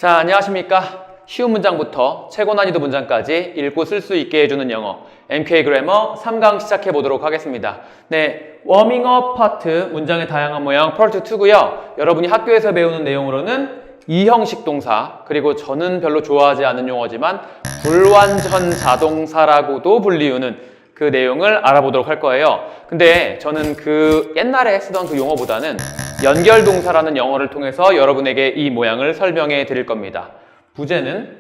자, 안녕하십니까. 쉬운 문장부터 최고 난이도 문장까지 읽고 쓸 수 있게 해주는 영어 MK 그래머 3강 시작해 보도록 하겠습니다. 네, 워밍업 파트 문장의 다양한 모양 파트 2고요. 여러분이 학교에서 배우는 내용으로는 이형식 동사, 그리고 저는 별로 좋아하지 않는 용어지만 불완전 자동사라고도 불리우는 그 내용을 알아보도록 할 거예요. 근데 저는 그 옛날에 쓰던 그 용어보다는 연결동사라는 영어를 통해서 여러분에게 이 모양을 설명해 드릴 겁니다. 부제는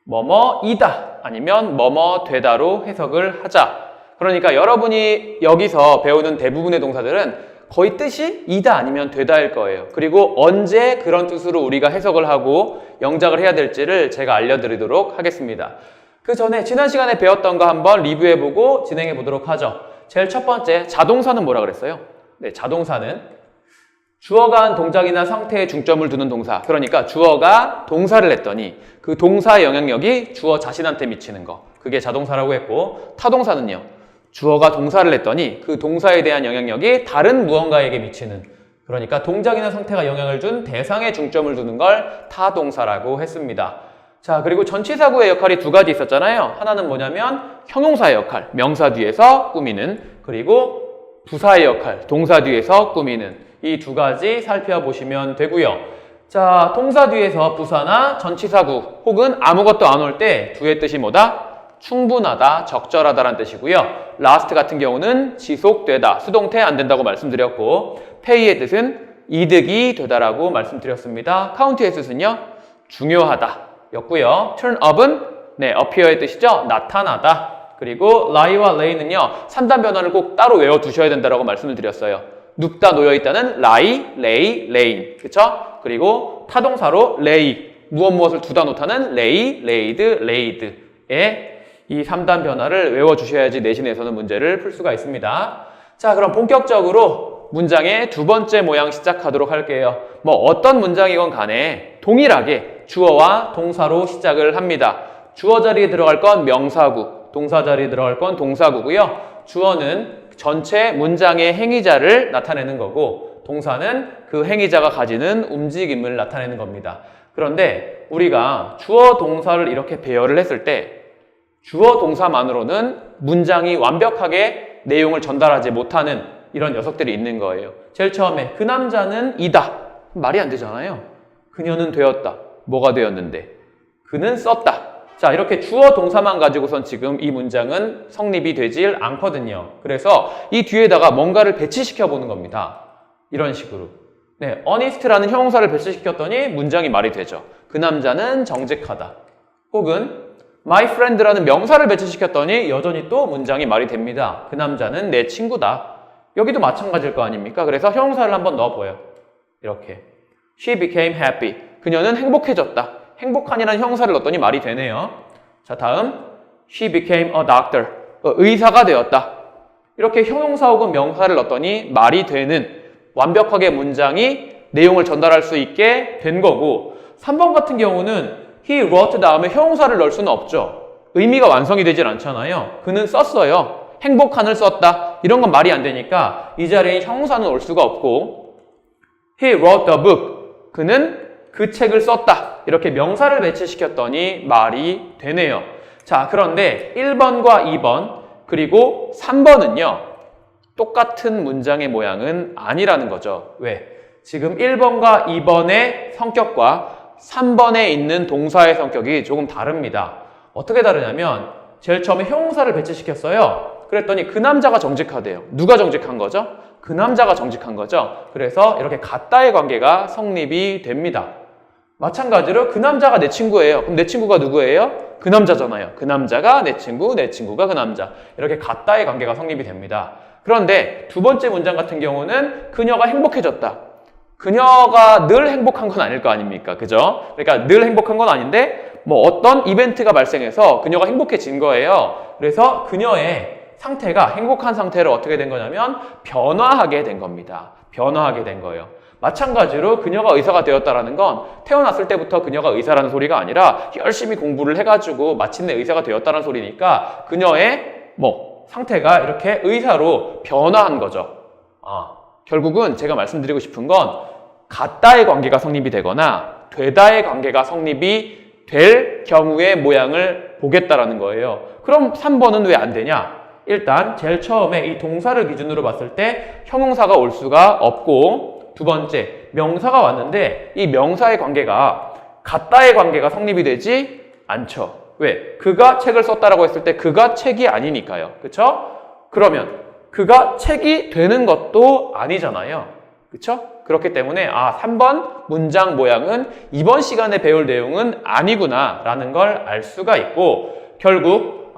뭐뭐이다 아니면 뭐뭐 되다로 해석을 하자. 그러니까 여러분이 여기서 배우는 대부분의 동사들은 거의 뜻이 이다 아니면 되다일 거예요. 그리고 언제 그런 뜻으로 우리가 해석을 하고 영작을 해야 될지를 제가 알려드리도록 하겠습니다. 그 전에 지난 시간에 배웠던 거 한번 리뷰해보고 진행해보도록 하죠. 제일 첫 번째, 자동사는 뭐라 그랬어요? 네, 자동사는 주어가 한 동작이나 상태에 중점을 두는 동사. 그러니까 주어가 동사를 했더니 그 동사의 영향력이 주어 자신한테 미치는 거. 그게 자동사라고 했고, 타동사는요. 주어가 동사를 했더니 그 동사에 대한 영향력이 다른 무언가에게 미치는, 그러니까 동작이나 상태가 영향을 준 대상에 중점을 두는 걸 타동사라고 했습니다. 자, 그리고 전치사구의 역할이 두 가지 있었잖아요. 하나는 뭐냐면 형용사의 역할, 명사 뒤에서 꾸미는, 그리고 부사의 역할, 동사 뒤에서 꾸미는, 이 두 가지 살펴보시면 되고요. 자, 동사 뒤에서 부사나 전치사구 혹은 아무것도 안 올 때 두의 뜻이 뭐다? 충분하다, 적절하다라는 뜻이고요. last 같은 경우는 지속되다, 수동태 안 된다고 말씀드렸고, pay의 뜻은 이득이 되다라고 말씀드렸습니다. count의 뜻은요, 중요하다 였고요. turn up은 appear의 뜻이죠. 나타나다. 그리고 lie와 lay는요, 3단 변화를 꼭 따로 외워두셔야 된다라고 말씀을 드렸어요. 눕다 놓여있다는 lie, lay, laying. 그쵸? 그리고 타동사로 lay, 무엇을 두다 놓다는 lay, laid, laid의 이 3단 변화를 외워주셔야지 내신에서는 문제를 풀 수가 있습니다. 자, 그럼 본격적으로 문장의 두 번째 모양 시작하도록 할게요. 뭐 어떤 문장이건 간에 동일하게 주어와 동사로 시작을 합니다. 주어 자리에 들어갈 건 명사구, 동사 자리에 들어갈 건 동사구고요. 주어는 전체 문장의 행위자를 나타내는 거고, 동사는 그 행위자가 가지는 움직임을 나타내는 겁니다. 그런데 우리가 주어 동사를 이렇게 배열을 했을 때 주어 동사만으로는 문장이 완벽하게 내용을 전달하지 못하는 이런 녀석들이 있는 거예요. 제일 처음에 그 남자는 이다. 말이 안 되잖아요. 그녀는 되었다. 뭐가 되었는데? 그는 썼다. 자, 이렇게 주어 동사만 가지고선 지금 이 문장은 성립이 되질 않거든요. 그래서 이 뒤에다가 뭔가를 배치시켜 보는 겁니다. 이런 식으로. honest라는 형용사를 배치시켰더니 문장이 말이 되죠. 그 남자는 정직하다. 혹은 my friend라는 명사를 배치시켰더니 여전히 또 문장이 말이 됩니다. 그 남자는 내 친구다. 여기도 마찬가지일 거 아닙니까? 그래서 형용사를 한번 넣어봐요. 이렇게. She became happy. 그녀는 행복해졌다. 행복한이라는 형용사를 넣었더니 말이 되네요. 자, 다음. She became a doctor. 의사가 되었다. 이렇게 형용사 혹은 명사를 넣었더니 말이 되는, 완벽하게 문장이 내용을 전달할 수 있게 된 거고, 3번 같은 경우는 he wrote 다음에 형용사를 넣을 수는 없죠. 의미가 완성이 되질 않잖아요. 그는 썼어요. 행복한을 썼다. 이런 건 말이 안 되니까 이 자리에 형용사는 올 수가 없고, he wrote the book. 그는 그 책을 썼다. 이렇게 명사를 배치시켰더니 말이 되네요. 자, 그런데 1번과 2번 그리고 3번은요. 똑같은 문장의 모양은 아니라는 거죠. 왜? 지금 1번과 2번의 성격과 3번에 있는 동사의 성격이 조금 다릅니다. 어떻게 다르냐면 제일 처음에 형용사를 배치시켰어요. 그랬더니 그 남자가 정직하대요. 누가 정직한 거죠? 그 남자가 정직한 거죠. 그래서 이렇게 같다의 관계가 성립이 됩니다. 마찬가지로 그 남자가 내 친구예요. 그럼 내 친구가 누구예요? 그 남자잖아요. 그 남자가 내 친구, 내 친구가 그 남자. 이렇게 같다의 관계가 성립이 됩니다. 그런데 두 번째 문장 같은 경우는 그녀가 행복해졌다. 그녀가 늘 행복한 건 아닐 거 아닙니까? 그죠? 그러니까 늘 행복한 건 아닌데 뭐 어떤 이벤트가 발생해서 그녀가 행복해진 거예요. 그래서 그녀의 상태가 행복한 상태로 어떻게 된 거냐면 변화하게 된 겁니다. 변화하게 된 거예요. 마찬가지로 그녀가 의사가 되었다라는 건 태어났을 때부터 그녀가 의사라는 소리가 아니라 열심히 공부를 해가지고 마침내 의사가 되었다는 소리니까 그녀의 상태가 이렇게 의사로 변화한 거죠. 결국은 제가 말씀드리고 싶은 건 같다의 관계가 성립이 되거나 되다의 관계가 성립이 될 경우의 모양을 보겠다라는 거예요. 그럼 3번은 왜 안 되냐? 일단 제일 처음에 이 동사를 기준으로 봤을 때 형용사가 올 수가 없고, 두 번째 명사가 왔는데 이 명사의 관계가 같다의 관계가 성립이 되지 않죠. 왜? 그가 책을 썼다라고 했을 때 그가 책이 아니니까요. 그쵸? 그러면 그가 책이 되는 것도 아니잖아요. 그쵸? 그렇기 때문에 3번 문장 모양은 이번 시간에 배울 내용은 아니구나 라는 걸 알 수가 있고, 결국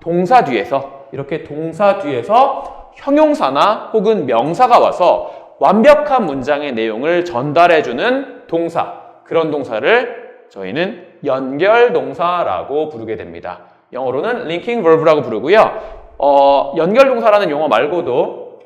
동사 뒤에서, 이렇게 동사 뒤에서 형용사나 혹은 명사가 와서 완벽한 문장의 내용을 전달해주는 동사, 그런 동사를 저희는 연결동사라고 부르게 됩니다. 영어로는 linking verb라고 부르고요. 연결동사라는 용어 말고도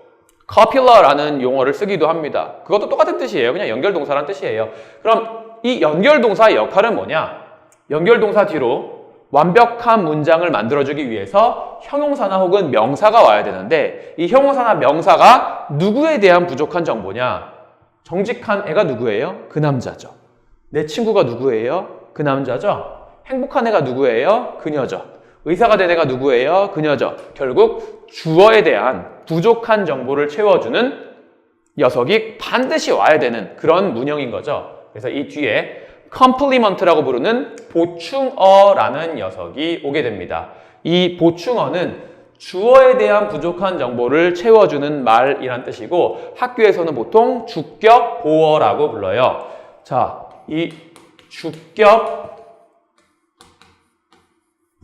copula라는 용어를 쓰기도 합니다. 그것도 똑같은 뜻이에요. 그냥 연결동사라는 뜻이에요. 그럼 이 연결동사의 역할은 뭐냐? 연결동사 뒤로 완벽한 문장을 만들어주기 위해서 형용사나 혹은 명사가 와야 되는데, 이 형용사나 명사가 누구에 대한 부족한 정보냐? 정직한 애가 누구예요? 그 남자죠. 내 친구가 누구예요? 그 남자죠. 행복한 애가 누구예요? 그녀죠. 의사가 된 애가 누구예요? 그녀죠. 결국 주어에 대한 부족한 정보를 채워주는 녀석이 반드시 와야 되는 그런 문형인 거죠. 그래서 이 뒤에 complement라고 부르는 보충어라는 녀석이 오게 됩니다. 이 보충어는 주어에 대한 부족한 정보를 채워주는 말이란 뜻이고, 학교에서는 보통 주격 보어라고 불러요. 자, 이 주격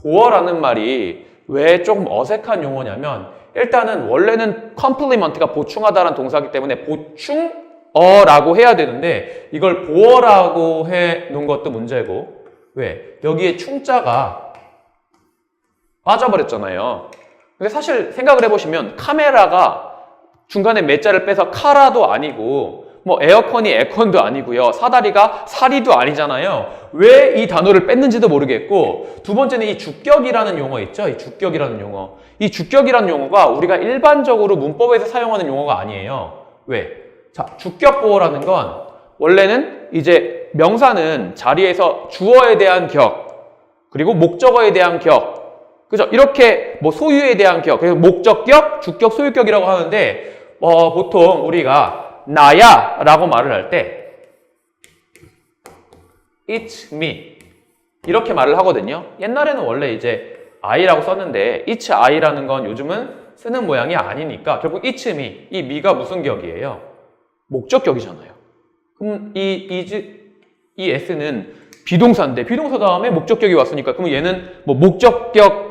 보어라는 말이 왜 조금 어색한 용어냐면, 일단은 원래는 complement가 보충하다라는 동사이기 때문에 보충어라고 해야 되는데 이걸 보어라고 해 놓은 것도 문제고, 왜? 여기에 충자가 빠져버렸잖아요. 근데 사실 생각을 해보시면 카메라가 중간에 몇 자를 빼서 카라도 아니고 뭐 에어컨이 에컨도 아니고요. 사다리가 사리도 아니잖아요. 왜 이 단어를 뺐는지도 모르겠고, 두 번째는 이 주격이라는 용어 있죠? 이 주격이라는 용어. 이 주격이라는 용어가 우리가 일반적으로 문법에서 사용하는 용어가 아니에요. 왜? 자, 주격 보어라는 건 원래는 이제 명사는 자리에서 주어에 대한 격, 그리고 목적어에 대한 격, 그죠? 이렇게 뭐 소유에 대한 격, 그래서 목적격, 주격, 소유격이라고 하는데, 보통 우리가 나야 라고 말을 할 때 It's me 이렇게 말을 하거든요. 옛날에는 원래 이제 I라고 썼는데 It's I라는 건 요즘은 쓰는 모양이 아니니까 결국 It's me, 이 me가 무슨 격이에요? 목적격이잖아요. 그럼 이 S는 비동사인데 비동사 다음에 목적격이 왔으니까 그럼 얘는 뭐 목적격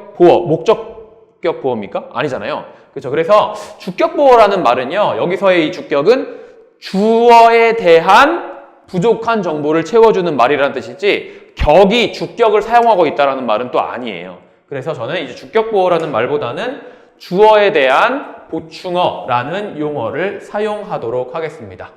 보어입니까? 아니잖아요. 그렇죠. 그래서 주격 보어라는 말은요, 여기서의 이 주격은 주어에 대한 부족한 정보를 채워주는 말이라는 뜻이지 격이 주격을 사용하고 있다는 말은 또 아니에요. 그래서 저는 이제 주격 보어라는 말보다는 주어에 대한 보충어라는 용어를 사용하도록 하겠습니다.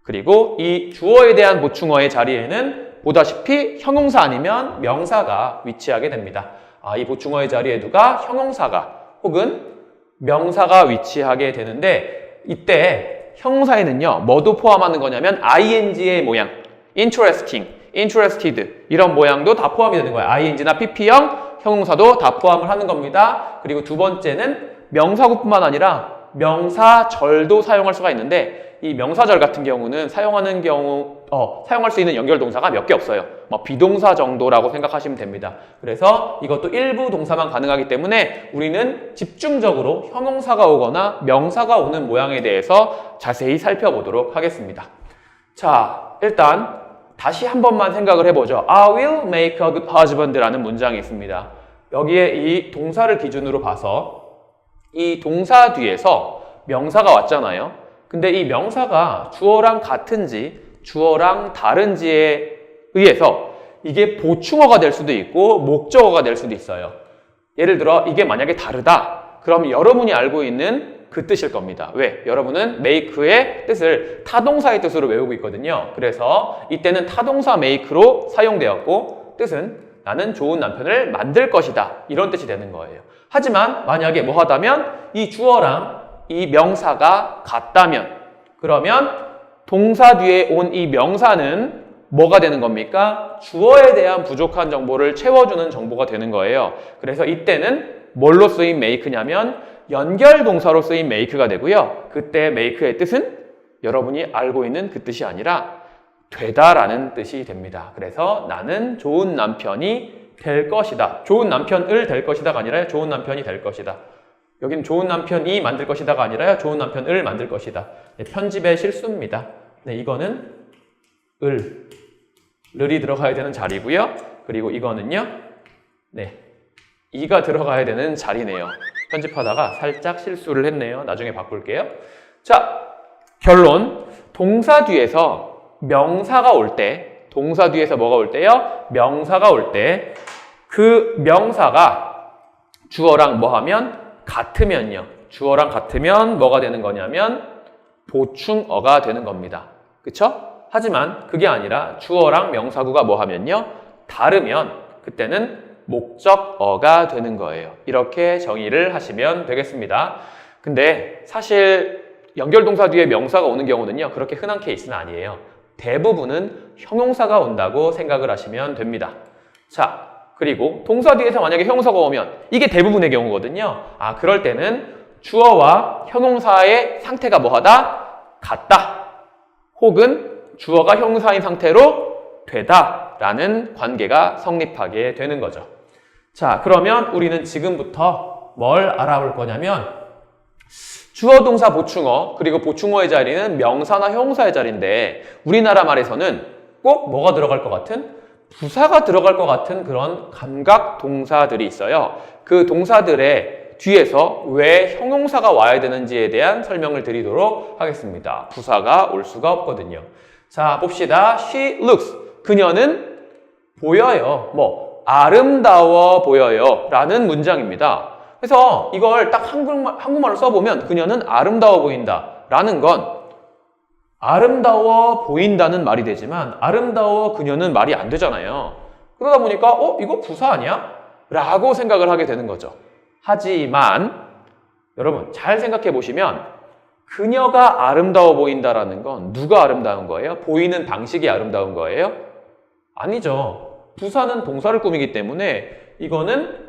그리고 이 주어에 대한 보충어의 자리에는 보다시피 형용사 아니면 명사가 위치하게 됩니다. 이 보충어의 자리에 누가? 형용사가 혹은 명사가 위치하게 되는데, 이때 형용사에는요 뭐도 포함하는 거냐면 ing의 모양, interesting, interested 이런 모양도 다 포함이 되는 거예요. ing나 pp형 형용사도 다 포함을 하는 겁니다. 그리고 두 번째는 명사구뿐만 아니라 명사절도 사용할 수가 있는데, 이 명사절 같은 경우는 사용할 수 있는 연결동사가 몇 개 없어요. 뭐 비동사 정도라고 생각하시면 됩니다. 그래서 이것도 일부 동사만 가능하기 때문에 우리는 집중적으로 형용사가 오거나 명사가 오는 모양에 대해서 자세히 살펴보도록 하겠습니다. 자, 일단 다시 한 번만 생각을 해보죠. I will make a good husband라는 문장이 있습니다. 여기에 이 동사를 기준으로 봐서 이 동사 뒤에서 명사가 왔잖아요. 근데 이 명사가 주어랑 같은지 주어랑 다른지에 의해서 이게 보충어가 될 수도 있고 목적어가 될 수도 있어요. 예를 들어 이게 만약에 다르다, 그럼 여러분이 알고 있는 그 뜻일 겁니다. 왜? 여러분은 make의 뜻을 타동사의 뜻으로 외우고 있거든요. 그래서 이때는 타동사 make로 사용되었고, 뜻은 나는 좋은 남편을 만들 것이다, 이런 뜻이 되는 거예요. 하지만 만약에 뭐 하다면 이 주어랑 이 명사가 같다면, 그러면 동사 뒤에 온 이 명사는 뭐가 되는 겁니까? 주어에 대한 부족한 정보를 채워주는 정보가 되는 거예요. 그래서 이때는 뭘로 쓰인 make냐면 연결 동사로 쓰인 make가 되고요. 그때 make의 뜻은 여러분이 알고 있는 그 뜻이 아니라 되다라는 뜻이 됩니다. 그래서 나는 좋은 남편이 될 것이다. 좋은 남편을 될 것이다가 아니라 좋은 남편이 될 것이다. 여기는 좋은 남편이 만들 것이다가 아니라 좋은 남편을 만들 것이다. 네, 편집의 실수입니다. 네, 이거는 을이 들어가야 되는 자리고요. 그리고 이거는요. 네, 이가 들어가야 되는 자리네요. 편집하다가 살짝 실수를 했네요. 나중에 바꿀게요. 자, 결론. 동사 뒤에서 명사가 올 때, 동사 뒤에서 뭐가 올 때요? 명사가 올 때, 그 명사가 주어랑 뭐 하면? 같으면요. 주어랑 같으면 뭐가 되는 거냐면 보충어가 되는 겁니다. 그쵸? 하지만 그게 아니라 주어랑 명사구가 뭐 하면요? 다르면 그때는 목적어가 되는 거예요. 이렇게 정의를 하시면 되겠습니다. 근데 사실 연결동사 뒤에 명사가 오는 경우는요. 그렇게 흔한 케이스는 아니에요. 대부분은 형용사가 온다고 생각을 하시면 됩니다. 자, 그리고 동사 뒤에서 만약에 형용사가 오면 이게 대부분의 경우거든요. 아, 그럴 때는 주어와 형용사의 상태가 뭐하다? 같다. 혹은 주어가 형용사인 상태로 되다 라는 관계가 성립하게 되는 거죠. 자, 그러면 우리는 지금부터 뭘 알아볼 거냐면 주어, 동사, 보충어, 그리고 보충어의 자리는 명사나 형용사의 자리인데 우리나라 말에서는 꼭 뭐가 들어갈 것 같은? 부사가 들어갈 것 같은 그런 감각 동사들이 있어요. 그 동사들의 뒤에서 왜 형용사가 와야 되는지에 대한 설명을 드리도록 하겠습니다. 부사가 올 수가 없거든요. 자, 봅시다. She looks. 그녀는 보여요. 아름다워 보여요. 라는 문장입니다. 그래서 이걸 딱 한국말로 써보면 그녀는 아름다워 보인다. 라는 건 아름다워 보인다는 말이 되지만 아름다워 그녀는 말이 안 되잖아요. 그러다 보니까 이거 부사 아니야? 라고 생각을 하게 되는 거죠. 하지만 여러분 잘 생각해 보시면 그녀가 아름다워 보인다라는 건 누가 아름다운 거예요? 보이는 방식이 아름다운 거예요? 아니죠. 부사는 동사를 꾸미기 때문에 이거는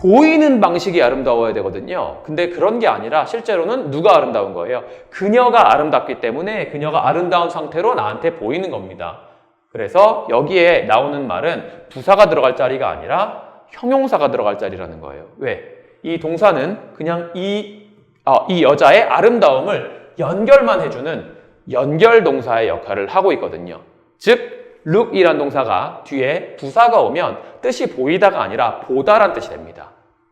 보이는 방식이 아름다워야 되거든요. 근데 그런 게 아니라 실제로는 누가 아름다운 거예요? 그녀가 아름답기 때문에 그녀가 아름다운 상태로 나한테 보이는 겁니다. 그래서 여기에 나오는 말은 부사가 들어갈 자리가 아니라 형용사가 들어갈 자리라는 거예요. 왜? 이 동사는 그냥 이 여자의 아름다움을 연결만 해주는 연결 동사의 역할을 하고 있거든요. 즉 look이란 동사가 뒤에 부사가 오면 뜻이 보이다가 아니라 보다란 뜻이 됩니다.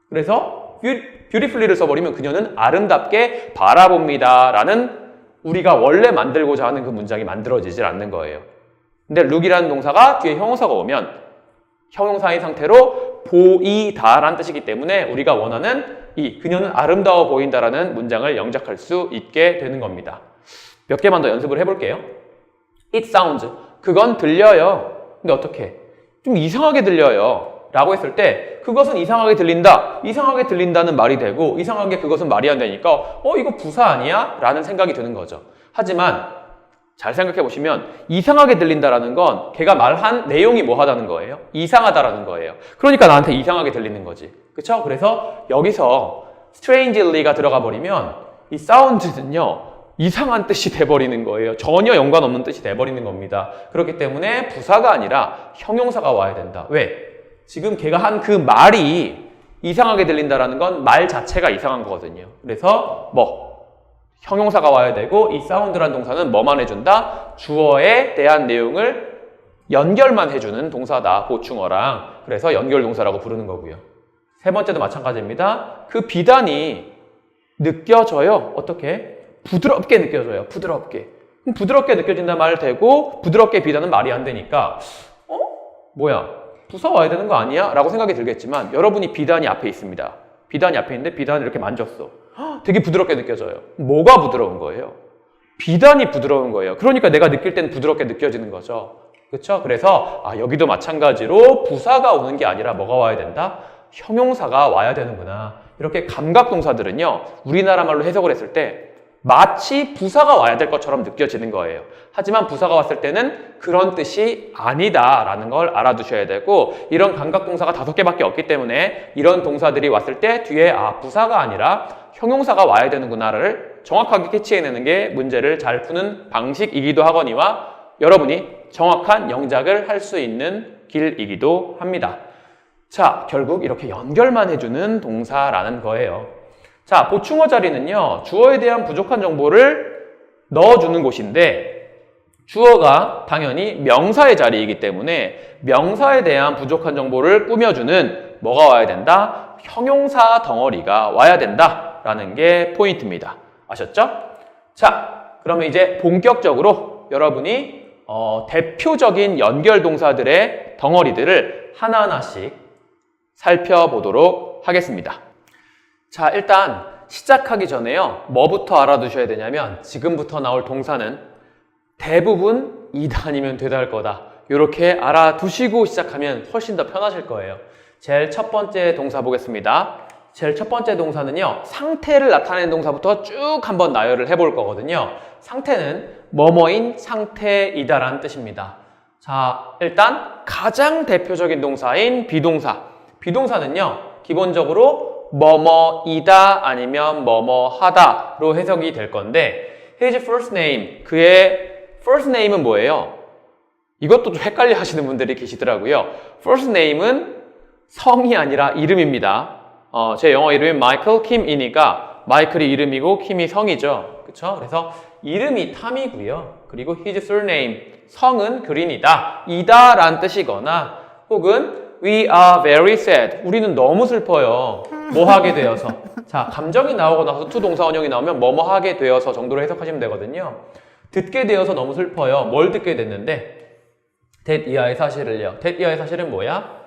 그래서 beautifully를 써버리면 그녀는 아름답게 바라봅니다 라는 우리가 원래 만들고자 하는 그 문장이 만들어지질 않는 거예요. 근데 look이라는 동사가 뒤에 형용사가 오면 형용사인 상태로 보이다라는 뜻이기 때문에 우리가 원하는 이 그녀는 아름다워 보인다라는 문장을 영작할 수 있게 되는 겁니다. 몇 개만 더 연습을 해볼게요. It sounds. 그건 들려요. 근데 어떻게? 좀 이상하게 들려요. 라고 했을 때 그것은 이상하게 들린다. 이상하게 들린다는 말이 되고 이상하게 그것은 말이 안 되니까 이거 부사 아니야? 라는 생각이 드는 거죠. 하지만 잘 생각해 보시면 이상하게 들린다라는 건 걔가 말한 내용이 뭐하다는 거예요? 이상하다라는 거예요. 그러니까 나한테 이상하게 들리는 거지. 그쵸? 그래서 여기서 strangely가 들어가 버리면 이 sounds는요 이상한 뜻이 돼버리는 거예요. 전혀 연관 없는 뜻이 돼버리는 겁니다. 그렇기 때문에 부사가 아니라 형용사가 와야 된다. 왜? 지금 걔가 한 그 말이 이상하게 들린다라는 건 말 자체가 이상한 거거든요. 그래서 형용사가 와야 되고 이 사운드란 동사는 뭐만 해준다? 주어에 대한 내용을 연결만 해주는 동사다. 보충어랑. 그래서 연결 동사라고 부르는 거고요. 세 번째도 마찬가지입니다. 그 비단이 느껴져요. 어떻게? 부드럽게 느껴져요. 부드럽게. 그럼 부드럽게 느껴진다 말 되고 부드럽게 비단은 말이 안 되니까 뭐야? 부사 와야 되는 거 아니야? 라고 생각이 들겠지만 여러분이 비단이 앞에 있습니다. 비단이 앞에 있는데 비단을 이렇게 만졌어. 되게 부드럽게 느껴져요. 뭐가 부드러운 거예요? 비단이 부드러운 거예요. 그러니까 내가 느낄 때는 부드럽게 느껴지는 거죠. 그렇죠? 그래서 여기도 마찬가지로 부사가 오는 게 아니라 뭐가 와야 된다? 형용사가 와야 되는구나. 이렇게 감각 동사들은요. 우리나라 말로 해석을 했을 때 마치 부사가 와야 될 것처럼 느껴지는 거예요. 하지만 부사가 왔을 때는 그런 뜻이 아니다라는 걸 알아두셔야 되고, 이런 감각동사가 5개밖에 없기 때문에 이런 동사들이 왔을 때 뒤에 부사가 아니라 형용사가 와야 되는구나를 정확하게 캐치해내는 게 문제를 잘 푸는 방식이기도 하거니와 여러분이 정확한 영작을 할 수 있는 길이기도 합니다. 자, 결국 이렇게 연결만 해주는 동사라는 거예요. 자, 보충어 자리는요, 주어에 대한 부족한 정보를 넣어주는 곳인데, 주어가 당연히 명사의 자리이기 때문에 명사에 대한 부족한 정보를 꾸며주는 뭐가 와야 된다? 형용사 덩어리가 와야 된다라는 게 포인트입니다. 아셨죠? 자, 그러면 이제 본격적으로 여러분이 대표적인 연결 동사들의 덩어리들을 하나하나씩 살펴보도록 하겠습니다. 자, 일단 시작하기 전에요, 뭐부터 알아두셔야 되냐면 지금부터 나올 동사는 대부분 이다 아니면 되다 할 거다, 이렇게 알아두시고 시작하면 훨씬 더 편하실 거예요. 제일 첫 번째 동사 보겠습니다. 제일 첫 번째 동사는요, 상태를 나타내는 동사부터 쭉 한번 나열을 해볼 거거든요. 상태는 뭐뭐인 상태이다 라는 뜻입니다. 자, 일단 가장 대표적인 동사인 비동사. 비동사는요, 기본적으로 뭐뭐이다 아니면 뭐뭐하다로 해석이 될 건데, his first name, 그의 first name은 뭐예요? 이것도 좀 헷갈려 하시는 분들이 계시더라고요. first name은 성이 아니라 이름입니다. 제 영어 이름이 마이클 킴이니까 마이클이 이름이고 킴이 성이죠. 그쵸? 그래서 이름이 탐이고요. 그리고 his surname, 성은 그린이다, 이다 라는 뜻이거나, 혹은 we are very sad, 우리는 너무 슬퍼요. 뭐 하게 되어서. 자, 감정이 나오고 나서 to 동사 원형이 나오면 뭐뭐 하게 되어서 정도로 해석하시면 되거든요. 듣게 되어서 너무 슬퍼요. 뭘 듣게 됐는데? that 이하의 사실을요. that 이하의 사실은 뭐야?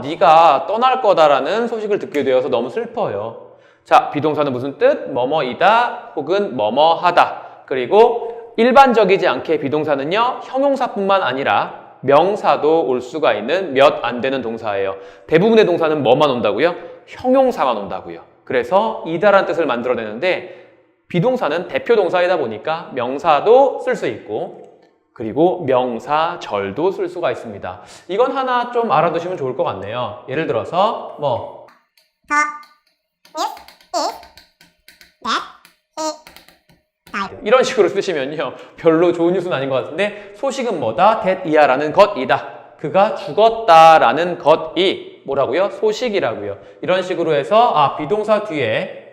네가 떠날 거다라는 소식을 듣게 되어서 너무 슬퍼요. 자, 비동사는 무슨 뜻? 뭐뭐이다 혹은 뭐뭐하다. 그리고 일반적이지 않게 비동사는요, 형용사뿐만 아니라 명사도 올 수가 있는 몇 안 되는 동사예요. 대부분의 동사는 뭐만 온다고요? 형용사만 온다고요. 그래서 이다라는 뜻을 만들어내는데, 비동사는 대표 동사이다 보니까 명사도 쓸 수 있고, 그리고 명사절도 쓸 수가 있습니다. 이건 하나 좀 알아두시면 좋을 것 같네요. 예를 들어서 이런 식으로 쓰시면요, 별로 좋은 뉴스는 아닌 것 같은데, 소식은 뭐다? that 이하라는 것이다. 그가 죽었다라는 것이 뭐라고요? 소식이라고요. 이런 식으로 해서 비동사 뒤에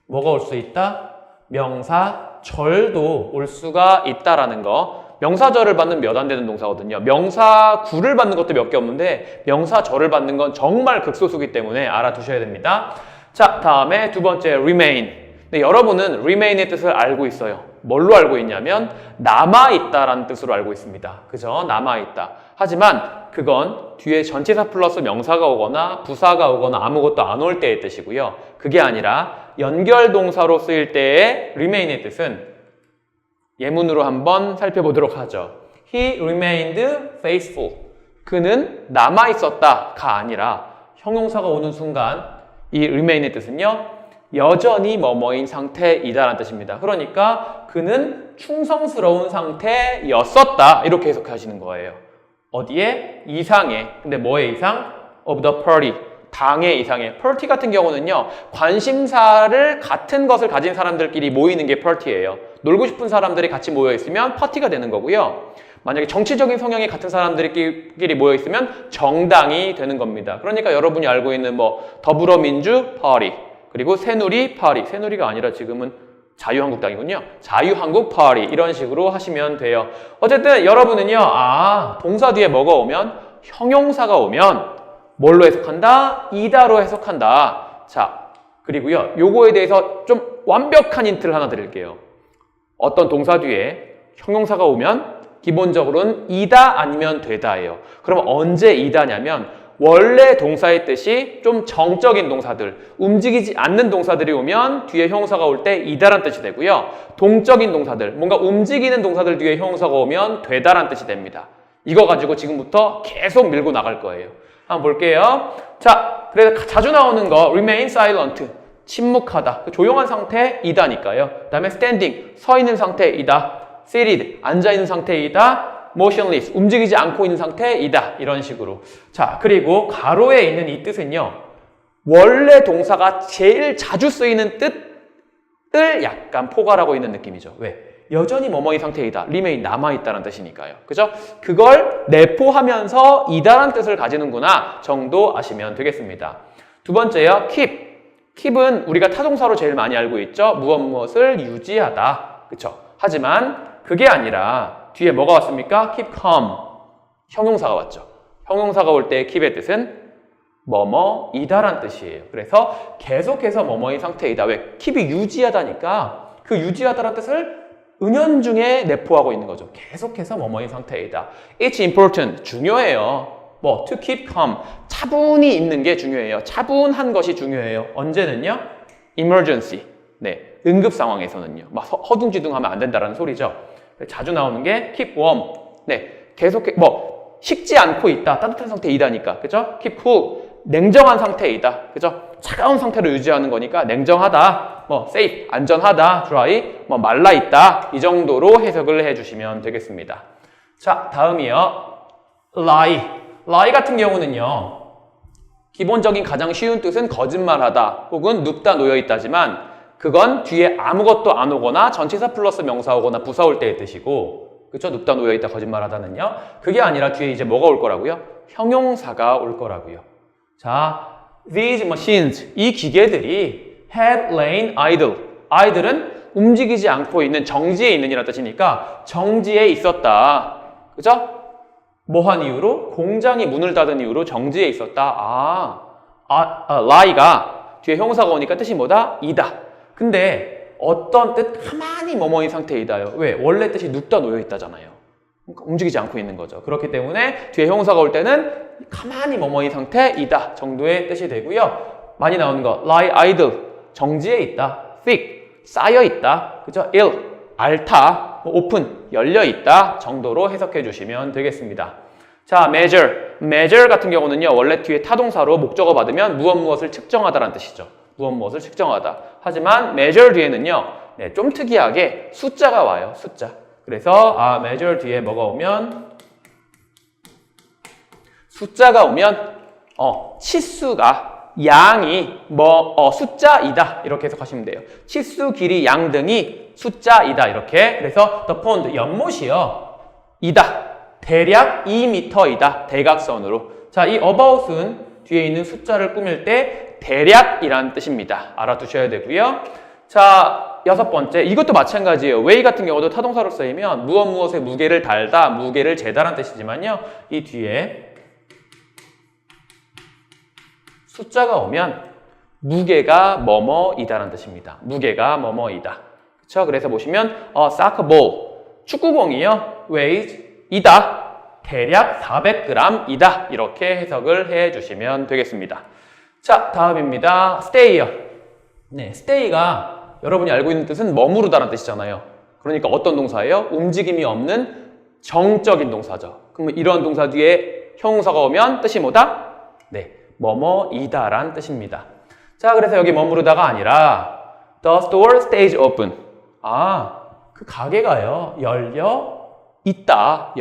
뭐가 올 수 있다? 명사절도 올 수가 있다라는 거. 명사절을 받는 몇 안 되는 동사거든요. 명사구를 받는 것도 몇 개 없는데 명사절을 받는 건 정말 극소수기 때문에 알아두셔야 됩니다. 자, 다음에 두 번째 remain. 네, 여러분은 remain의 뜻을 알고 있어요. 뭘로 알고 있냐면 남아있다라는 뜻으로 알고 있습니다. 그죠? 남아있다. 하지만 그건 뒤에 전치사 플러스 명사가 오거나 부사가 오거나 아무것도 안 올 때의 뜻이고요. 그게 아니라 연결동사로 쓰일 때의 remain의 뜻은 예문으로 한번 살펴보도록 하죠. He remained faithful. 그는 남아있었다가 아니라 형용사가 오는 순간 이 remain의 뜻은요, 여전히 뭐뭐인 상태이다라는 뜻입니다. 그러니까 그는 충성스러운 상태였었다, 이렇게 해석하시는 거예요. 어디에? 이상에. 근데 뭐의 이상? of the party. 당의 이상에. party 같은 경우는요, 관심사를 같은 것을 가진 사람들끼리 모이는 게 party예요. 놀고 싶은 사람들이 같이 모여 있으면 파티가 되는 거고요. 만약에 정치적인 성향이 같은 사람들끼리 모여 있으면 정당이 되는 겁니다. 그러니까 여러분이 알고 있는 더불어민주 파티, 그리고 새누리 파티, 새누리가 아니라 지금은 자유한국당이군요. 자유한국 파티, 이런 식으로 하시면 돼요. 어쨌든 여러분은요, 동사 뒤에 뭐가 오면, 형용사가 오면 뭘로 해석한다? 이다로 해석한다. 자, 그리고요, 요거에 대해서 좀 완벽한 힌트를 하나 드릴게요. 어떤 동사 뒤에 형용사가 오면 기본적으로는 이다 아니면 되다예요. 그럼 언제 이다냐면 원래 동사의 뜻이 좀 정적인 동사들, 움직이지 않는 동사들이 오면 뒤에 형용사가 올 때 이다란 뜻이 되고요. 동적인 동사들, 뭔가 움직이는 동사들 뒤에 형용사가 오면 되다란 뜻이 됩니다. 이거 가지고 지금부터 계속 밀고 나갈 거예요. 한번 볼게요. 자, 그래서 자주 나오는 거 remain silent. 침묵하다. 조용한 상태이다니까요. 그 다음에 standing, 서 있는 상태이다. seated, 앉아 있는 상태이다. motionless, 움직이지 않고 있는 상태이다. 이런 식으로. 자, 그리고 가로에 있는 이 뜻은요. 원래 동사가 제일 자주 쓰이는 뜻을 약간 포괄하고 있는 느낌이죠. 왜? 여전히 뭐뭐의 상태이다. remain, 남아있다는 뜻이니까요. 그죠? 그걸 내포하면서 이다란 뜻을 가지는구나 정도 아시면 되겠습니다. 두 번째요. keep은 우리가 타동사로 제일 많이 알고 있죠. 무엇을 유지하다. 그쵸? 하지만 그게 아니라 뒤에 뭐가 왔습니까? keep calm. 형용사가 왔죠. 형용사가 올 때 keep의 뜻은 뭐뭐이다란 뜻이에요. 그래서 계속해서 뭐뭐의 상태이다. 왜? keep이 유지하다니까 그 유지하다란 뜻을 은연중에 내포하고 있는 거죠. 계속해서 뭐뭐의 상태이다. It's important. 중요해요. 뭐 to keep calm. 차분히 있는 게 중요해요. 차분한 것이 중요해요. 언제는요? emergency. 네, 응급 상황에서는요. 막 허둥지둥하면 안 된다는 소리죠. 자주 나오는 게 keep warm. 네, 계속해 뭐 식지 않고 있다. 따뜻한 상태이다니까. 그죠? keep cool. 냉정한 상태이다. 그죠? 차가운 상태로 유지하는 거니까 냉정하다, 뭐 safe, 안전하다, dry, 뭐 말라 있다. 이 정도로 해석을 해주시면 되겠습니다. 자, 다음이요. lie 같은 경우는요. 기본적인 가장 쉬운 뜻은 거짓말하다 혹은 눕다 놓여있다지만 그건 뒤에 아무것도 안 오거나 전치사 플러스 명사 오거나 부사 올 때의 뜻이고 그쵸? 눕다 놓여있다 거짓말하다는요. 그게 아니라 뒤에 이제 뭐가 올 거라고요? 형용사가 올 거라고요. 자, these machines, 이 기계들이 had lain idle. idle은 움직이지 않고 있는, 정지에 있는 이라는 뜻이니까 정지에 있었다. 그죠? 뭐한 이유로? 공장이 문을 닫은 이유로 정지에 있었다. lie가 뒤에 형용사가 오니까 뜻이 뭐다? 이다. 근데 어떤 뜻? 가만히 뭐뭐인 상태이다요. 왜? 원래 뜻이 눕다 놓여있다잖아요. 그러니까 움직이지 않고 있는 거죠. 그렇기 때문에 뒤에 형용사가 올 때는 가만히 뭐뭐인 상태이다 정도의 뜻이 되고요. 많이 나오는 거 lie idle, 정지해 있다. thick, 쌓여 있다. 그죠? ill, 앓다. open, 열려 있다 정도로 해석해 주시면 되겠습니다. 자, measure 같은 경우는요. 원래 뒤에 타동사로 목적어 받으면 무엇을 측정하다라는 뜻이죠. 무엇을 측정하다. 하지만 measure 뒤에는요. 네, 좀 특이하게 숫자가 와요. 숫자. 그래서 measure 뒤에 뭐가 오면 숫자가 오면 치수가 양이 숫자이다 이렇게 해석하시면 돼요. 치수, 길이, 양 등이 숫자이다 이렇게. 그래서 the pond 연못이요 이다. 대략 2m이다. 대각선으로. 자, 이 about은 뒤에 있는 숫자를 꾸밀 때 대략이라는 뜻입니다. 알아두셔야 되고요. 자, 여섯 번째. 이것도 마찬가지예요. weigh 같은 경우도 타동사로 쓰이면 무엇에 무게를 달다, 무게를 재다라는 뜻이지만요. 이 뒤에 숫자가 오면 무게가 뭐뭐이다라는 뜻입니다. 무게가 뭐뭐이다. 그렇죠? 그래서 보시면 soccer ball, 축구공이요. weighs 이다. 대략 400g이다. 이렇게 해석을 해 주시면 되겠습니다. 자, 다음입니다. stay요. 네, stay가 여러분이 알고 있는 뜻은 머무르다라는 뜻이잖아요. 그러니까 어떤 동사예요? 움직임이 없는 정적인 동사죠. 그러면 이런 동사 뒤에 형용사가 오면 뜻이 뭐다? 네, 뭐뭐이다란 뜻입니다. 자, 그래서 여기 머무르다가 아니라 the store stays open. 그 가게가요 열려 있다.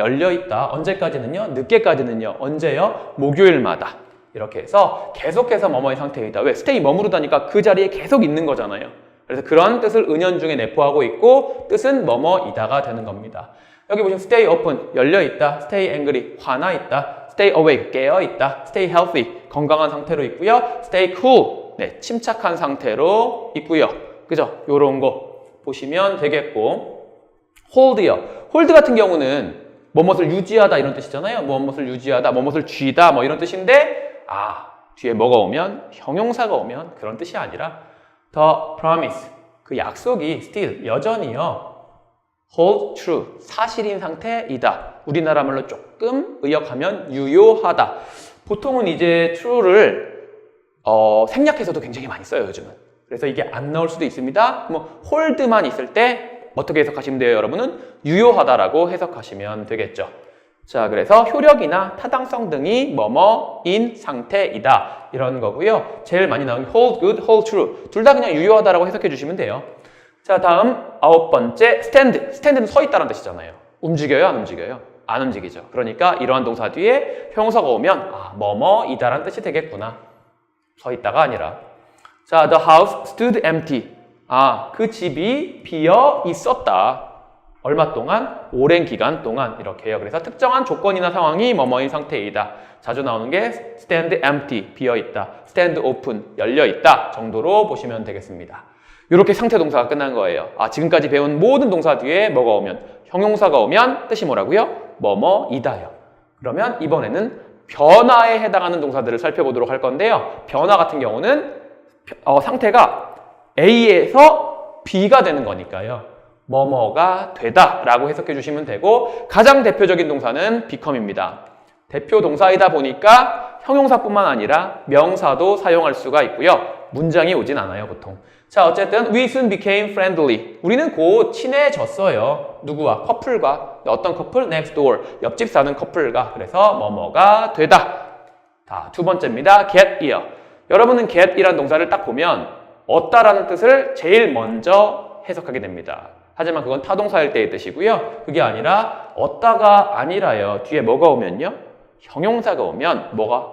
언제까지는요? 늦게까지는요. 언제요? 목요일마다. 이렇게 해서 계속해서 뭐뭐의 상태이다. 왜? stay 머무르다니까 그 자리에 계속 있는 거잖아요. 그래서 그런 뜻을 은연중에 내포하고 있고 뜻은 뭐뭐이다가 되는 겁니다. 여기 보시면 stay open, 열려 있다. stay angry, 화나 있다. stay awake, 깨어 있다. stay healthy, 건강한 상태로 있고요. stay cool, 네, 침착한 상태로 있고요. 그죠? 요런 거 보시면 되겠고. hold요. hold 같은 경우는 뭐뭇을 유지하다 이런 뜻이잖아요. 뭐뭇을 유지하다, 뭐뭇을 쥐다 뭐 이런 뜻인데 뒤에 뭐가 오면 형용사가 오면 그런 뜻이 아니라 the promise, 그 약속이 still, 여전히요 hold true, 사실인 상태이다. 우리나라 말로 조금 의역하면 유효하다. 보통은 이제 true를 생략해서도 굉장히 많이 써요, 요즘은. 그래서 이게 안 나올 수도 있습니다. 뭐 hold만 있을 때 어떻게 해석하시면 돼요, 여러분은? 유효하다라고 해석하시면 되겠죠. 자, 그래서 효력이나 타당성 등이 뭐뭐인 상태이다. 이런 거고요. 제일 많이 나오는 hold good, hold true. 둘 다 그냥 유효하다라고 해석해 주시면 돼요. 자, 다음 9번째 stand. stand는 서 있다는 뜻이잖아요. 움직여요, 안 움직여요? 안 움직이죠. 그러니까 이러한 동사 뒤에 형용사가 오면 뭐뭐이다라는 뜻이 되겠구나. 서 있다가 아니라. 자, the house stood empty. 그 집이 비어 있었다. 얼마 동안? 오랜 기간 동안 이렇게 해요. 그래서 특정한 조건이나 상황이 뭐뭐인 상태이다. 자주 나오는 게 stand empty, 비어있다. stand open, 열려있다 정도로 보시면 되겠습니다. 이렇게 상태 동사가 끝난 거예요. 지금까지 배운 모든 동사 뒤에 뭐가 오면? 형용사가 오면 뜻이 뭐라고요? 뭐뭐이다요. 그러면 이번에는 변화에 해당하는 동사들을 살펴보도록 할 건데요. 변화 같은 경우는 상태가 A에서 B가 되는 거니까요. 뭐뭐가 되다라고 해석해 주시면 되고 가장 대표적인 동사는 become입니다. 대표 동사이다 보니까 형용사뿐만 아니라 명사도 사용할 수가 있고요. 문장이 오진 않아요, 보통. 자, 어쨌든 we soon became friendly. 우리는 곧 친해졌어요. 누구와? 커플과. 어떤 커플? next door. 옆집 사는 커플과. 그래서 뭐뭐가 되다. 자, 두 번째입니다. get here. 여러분은 get이라는 동사를 딱 보면 얻다라는 뜻을 제일 먼저 해석하게 됩니다. 하지만 그건 타동사일 때의 뜻이고요. 그게 아니라 얻다가 아니라요. 뒤에 뭐가 오면요? 형용사가 오면 뭐가?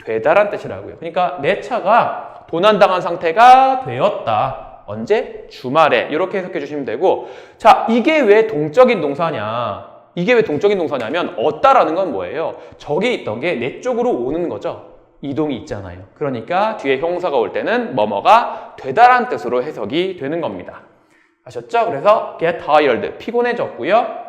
되다란 뜻이라고요. 그러니까 내 차가 도난당한 상태가 되었다. 언제? 주말에. 이렇게 해석해 주시면 되고 자, 이게 왜 동적인 동사냐? 이게 왜 동적인 동사냐면 얻다라는 건 뭐예요? 저기 있던 게 내 쪽으로 오는 거죠. 이동이 있잖아요. 그러니까 뒤에 형용사가 올 때는 뭐뭐가 되다란 뜻으로 해석이 되는 겁니다. 아셨죠? 그래서 get tired, 피곤해졌고요.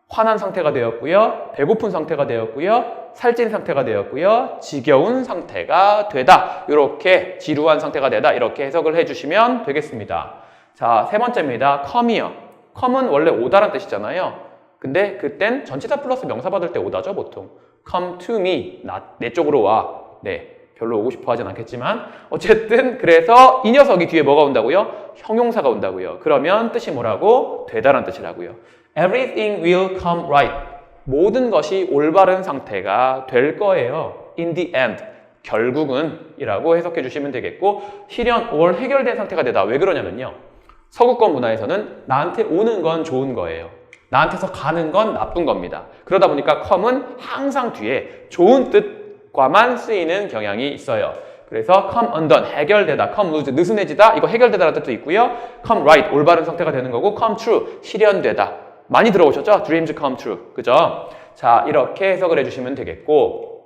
화난 상태가 되었고요. 배고픈 상태가 되었고요. 살찐 상태가 되었고요. 지겨운 상태가 되다. 이렇게 지루한 상태가 되다. 이렇게 해석을 해주시면 되겠습니다. 자, 세 번째입니다. come here. come은 원래 오다란 뜻이잖아요. 근데 그땐 전치사 플러스 명사 받을 때 오다죠, 보통. come to me. 내 쪽으로 와. 네. 별로 오고 싶어 하진 않겠지만 어쨌든 그래서 이 녀석이 뒤에 뭐가 온다고요? 형용사가 온다고요. 그러면 뜻이 뭐라고? 되다란 뜻이라고요. Everything will come right. 모든 것이 올바른 상태가 될 거예요. In the end. 결국은 이라고 해석해 주시면 되겠고 실현 or 해결된 상태가 되다. 왜 그러냐면요. 서구권 문화에서는 나한테 오는 건 좋은 거예요. 나한테서 가는 건 나쁜 겁니다. 그러다 보니까 come은 항상 뒤에 좋은 뜻 과만 쓰이는 경향이 있어요. 그래서 come undone, 해결되다, come lose, 느슨해지다, 이거 해결되다라는 뜻도 있고요. come right, 올바른 상태가 되는 거고 come true, 실현되다. 많이 들어오셨죠? dreams come true, 그죠? 자, 이렇게 해석을 해주시면 되겠고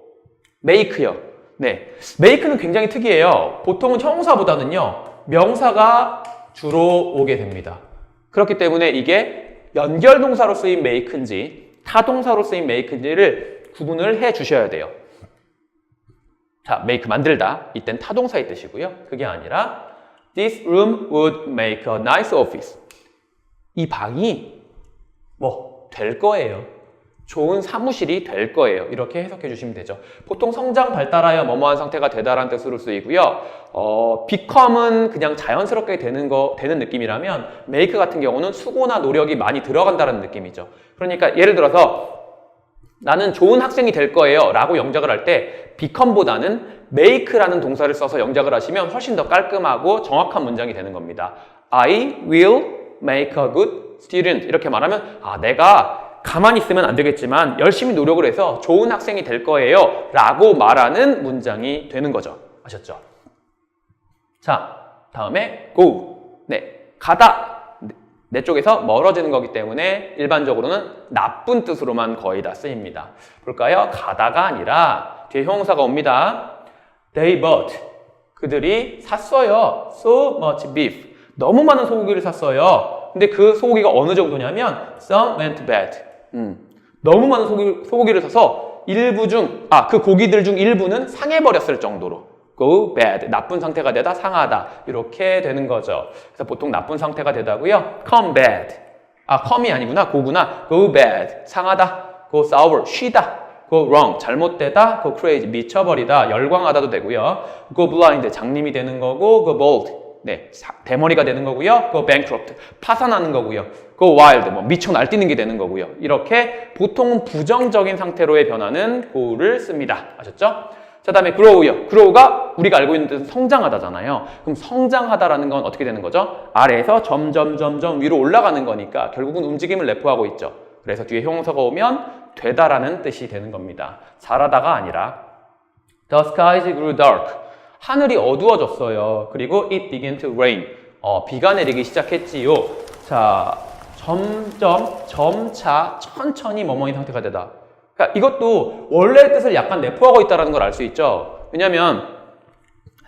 make요. 네, make는 굉장히 특이해요. 보통은 형용사보다는요, 명사가 주로 오게 됩니다. 그렇기 때문에 이게 연결동사로 쓰인 make인지 타동사로 쓰인 make인지를 구분을 해 주셔야 돼요. 자, make 만들다. 이땐 타동사의 뜻이고요. 그게 아니라 This room would make a nice office. 이 방이 될 거예요. 좋은 사무실이 될 거예요. 이렇게 해석해 주시면 되죠. 보통 성장, 발달하여 뭐뭐한 상태가 되다라는 뜻으로 쓰이고요. become은 그냥 자연스럽게 되는 느낌이라면 make 같은 경우는 수고나 노력이 많이 들어간다는 느낌이죠. 그러니까 예를 들어서 나는 좋은 학생이 될 거예요 라고 영작을 할 때 become보다는 make라는 동사를 써서 영작을 하시면 훨씬 더 깔끔하고 정확한 문장이 되는 겁니다. I will make a good student 이렇게 말하면 내가 가만히 있으면 안 되겠지만 열심히 노력을 해서 좋은 학생이 될 거예요 라고 말하는 문장이 되는 거죠. 아셨죠? 자, 다음에 go. 네, 가다. 내 쪽에서 멀어지는 거기 때문에 일반적으로는 나쁜 뜻으로만 거의 다 쓰입니다. 볼까요? 가다가 아니라 뒤에 형용사가 옵니다. They bought. 그들이 샀어요. So much beef. 너무 많은 소고기를 샀어요. 근데 그 소고기가 어느 정도냐면 some went bad. 너무 많은 소고기를 사서 그 고기들 중 일부는 상해버렸을 정도로. go bad, 나쁜 상태가 되다, 상하다 이렇게 되는 거죠. 그래서 보통 나쁜 상태가 되다고요. come bad, come이 아니구나, go구나. go bad, 상하다. go sour, 쉬다. go wrong, 잘못되다. go crazy, 미쳐버리다, 열광하다도 되고요. go blind, 장님이 되는 거고. go bold, 네, 대머리가 되는 거고요. go bankrupt, 파산하는 거고요. go wild, 뭐 미쳐 날뛰는 게 되는 거고요. 이렇게 보통은 부정적인 상태로의 변화는 go를 씁니다. 아셨죠? 자, 다음에 grow요. grow가 우리가 알고 있는 뜻은 성장하다잖아요. 그럼 성장하다라는 건 어떻게 되는 거죠? 아래에서 점점 위로 올라가는 거니까 결국은 움직임을 내포하고 있죠. 그래서 뒤에 형용사가 오면 되다라는 뜻이 되는 겁니다. 잘하다가 아니라 The skies grew dark. 하늘이 어두워졌어요. 그리고 it began to rain. 비가 내리기 시작했지요. 자, 점차, 천천히 뭐뭐인 상태가 되다. 그러니까 이것도 원래의 뜻을 약간 내포하고 있다는 걸 알 수 있죠. 왜냐하면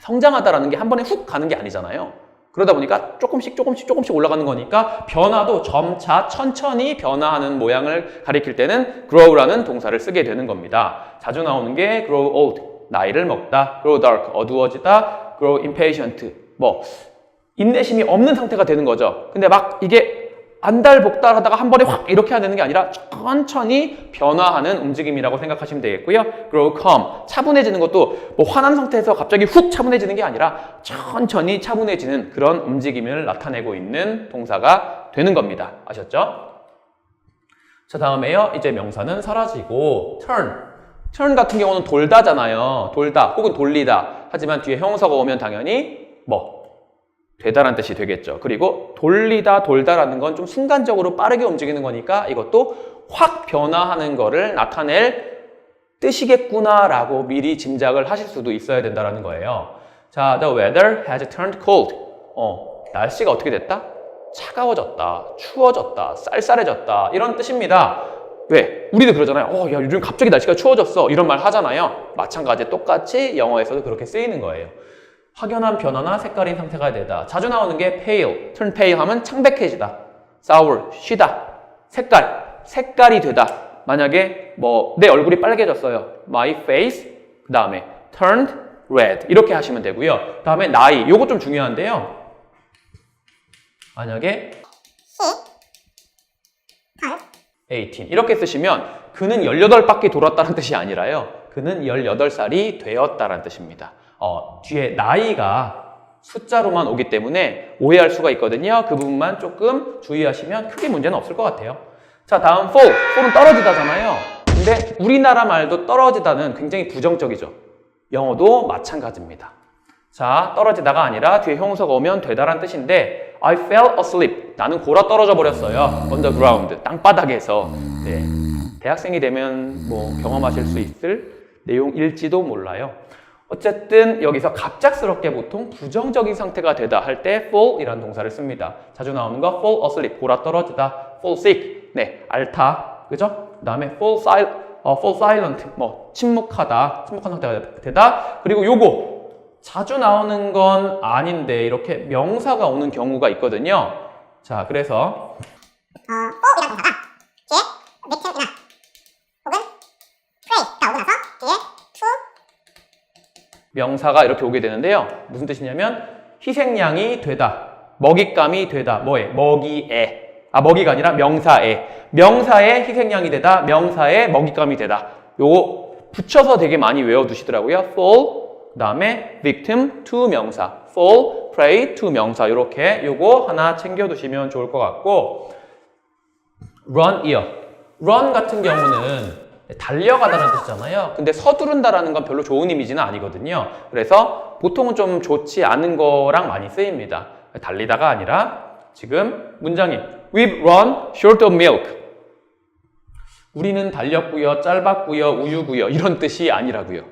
성장하다라는 게 한 번에 훅 가는 게 아니잖아요. 그러다 보니까 조금씩 올라가는 거니까 변화도 점차, 천천히 변화하는 모양을 가리킬 때는 grow라는 동사를 쓰게 되는 겁니다. 자주 나오는 게 grow old, 나이를 먹다, grow dark, 어두워지다, grow impatient, 뭐 인내심이 없는 상태가 되는 거죠. 근데 막 이게 안달복달 하다가 한 번에 확 이렇게 하는 게 아니라 천천히 변화하는 움직임이라고 생각하시면 되겠고요. grow calm, 차분해지는 것도 뭐 화난 상태에서 갑자기 훅 차분해지는 게 아니라 천천히 차분해지는 그런 움직임을 나타내고 있는 동사가 되는 겁니다. 아셨죠? 자, 다음에요. 이제 명사는 사라지고 turn 같은 경우는 돌다잖아요. 돌다 혹은 돌리다. 하지만 뒤에 형용사가 오면 당연히 뭐 되다라는 뜻이 되겠죠. 그리고 돌다라는 건 좀 순간적으로 빠르게 움직이는 거니까 이것도 확 변화하는 거를 나타낼 뜻이겠구나라고 미리 짐작을 하실 수도 있어야 된다는 거예요. 자, the weather has turned cold. 날씨가 어떻게 됐다? 차가워졌다, 추워졌다, 쌀쌀해졌다 이런 뜻입니다. 왜? 우리도 그러잖아요. 야, 요즘 갑자기 날씨가 추워졌어. 이런 말 하잖아요. 마찬가지 똑같이 영어에서도 그렇게 쓰이는 거예요. 확연한 변화나 색깔인 상태가 되다. 자주 나오는 게 pale, turn pale 하면 창백해지다. sour, 쉬다. 색깔이 되다. 만약에 뭐 내 얼굴이 빨개졌어요. My face, 그 다음에 turned red 이렇게 하시면 되고요. 그 다음에 나이, 요거 좀 중요한데요. 만약에 18 이렇게 쓰시면 그는 18바퀴 돌았다는 뜻이 아니라요. 그는 18살이 되었다는 뜻입니다. 뒤에 나이가 숫자로만 오기 때문에 오해할 수가 있거든요. 그 부분만 조금 주의하시면 크게 문제는 없을 것 같아요. 자, 다음 fall은 떨어지다잖아요. 근데 우리나라 말도 떨어지다는 굉장히 부정적이죠. 영어도 마찬가지입니다. 자, 떨어지다가 아니라 뒤에 형용사가 오면 되다란 뜻인데 I fell asleep. 나는 골아 떨어져 버렸어요. on the ground. 땅바닥에서. 네. 대학생이 되면 뭐 경험하실 수 있을 내용일지도 몰라요. 어쨌든 여기서 갑작스럽게 보통 부정적인 상태가 되다 할 때 fall이라는 동사를 씁니다. 자주 나오는 거 fall asleep, 골아 떨어지다, fall sick, 네, 앓다, 그죠? 그 다음에 fall silent, 뭐 침묵한 상태가 되다. 그리고 요거 자주 나오는 건 아닌데 이렇게 명사가 오는 경우가 있거든요. 자, 그래서 fall이라는 동사가 뒤에 victim이나 혹은 prey가 오고 나서 뒤에 to 명사가 이렇게 오게 되는데요. 무슨 뜻이냐면 희생양이 되다, 먹잇감이 되다. 뭐에? 먹이에. 먹이가 아니라 명사에. 명사에 희생양이 되다, 명사에 먹잇감이 되다. 요거 붙여서 되게 많이 외워두시더라고요. fall, 그 다음에 victim to 명사, fall, prey to 명사. 요렇게 요거 하나 챙겨두시면 좋을 것 같고 run이요. run 같은 경우는 달려가다는 뜻이잖아요. 근데 서두른다라는 건 별로 좋은 이미지는 아니거든요. 그래서 보통은 좀 좋지 않은 거랑 많이 쓰입니다. 달리다가 아니라 지금 문장이 We've run short of milk. 우리는 달렸고요, 짧았고요, 우유고요 이런 뜻이 아니라고요.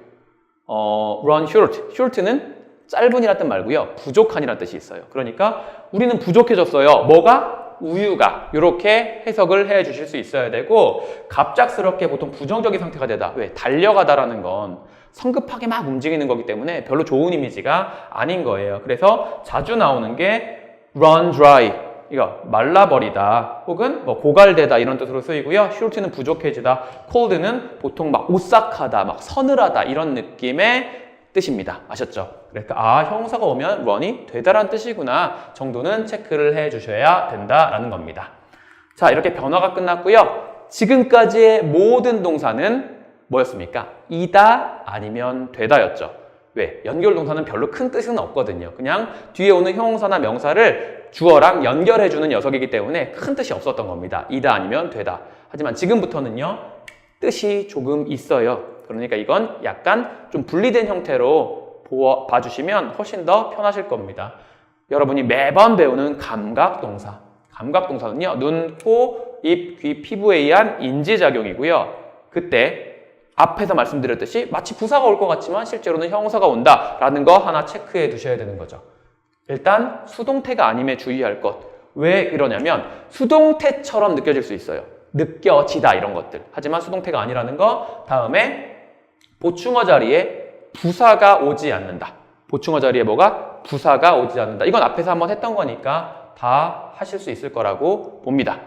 run short. short는 짧은이라는 뜻 말고요. 부족한이라는 뜻이 있어요. 그러니까 우리는 부족해졌어요. 뭐가? 우유가. 이렇게 해석을 해 주실 수 있어야 되고 갑작스럽게 보통 부정적인 상태가 되다. 왜? 달려가다라는 건 성급하게 막 움직이는 거기 때문에 별로 좋은 이미지가 아닌 거예요. 그래서 자주 나오는 게 run dry. 이거 말라버리다 혹은 뭐 고갈되다 이런 뜻으로 쓰이고요. short는 부족해지다. cold는 보통 막 오싹하다, 막 서늘하다 이런 느낌의 뜻입니다. 아셨죠? 그러니까 형용사가 오면 run이 되다란 뜻이구나 정도는 체크를 해 주셔야 된다라는 겁니다. 자, 이렇게 변화가 끝났고요. 지금까지의 모든 동사는 뭐였습니까? 이다 아니면 되다였죠. 왜? 연결동사는 별로 큰 뜻은 없거든요. 그냥 뒤에 오는 형용사나 명사를 주어랑 연결해주는 녀석이기 때문에 큰 뜻이 없었던 겁니다. 이다 아니면 되다. 하지만 지금부터는요, 뜻이 조금 있어요. 그러니까 이건 약간 좀 분리된 형태로 봐주시면 훨씬 더 편하실 겁니다. 여러분이 매번 배우는 감각동사. 감각동사는요, 눈, 코, 입, 귀, 피부에 의한 인지작용이고요. 그때 앞에서 말씀드렸듯이 마치 부사가 올 것 같지만 실제로는 형용사가 온다라는 거 하나 체크해 두셔야 되는 거죠. 일단 수동태가 아님에 주의할 것. 왜 그러냐면 수동태처럼 느껴질 수 있어요. 느껴지다 이런 것들. 하지만 수동태가 아니라는 거. 다음에 보충어 자리에 부사가 오지 않는다. 보충어 자리에 뭐가? 부사가 오지 않는다. 이건 앞에서 한번 했던 거니까 다 하실 수 있을 거라고 봅니다.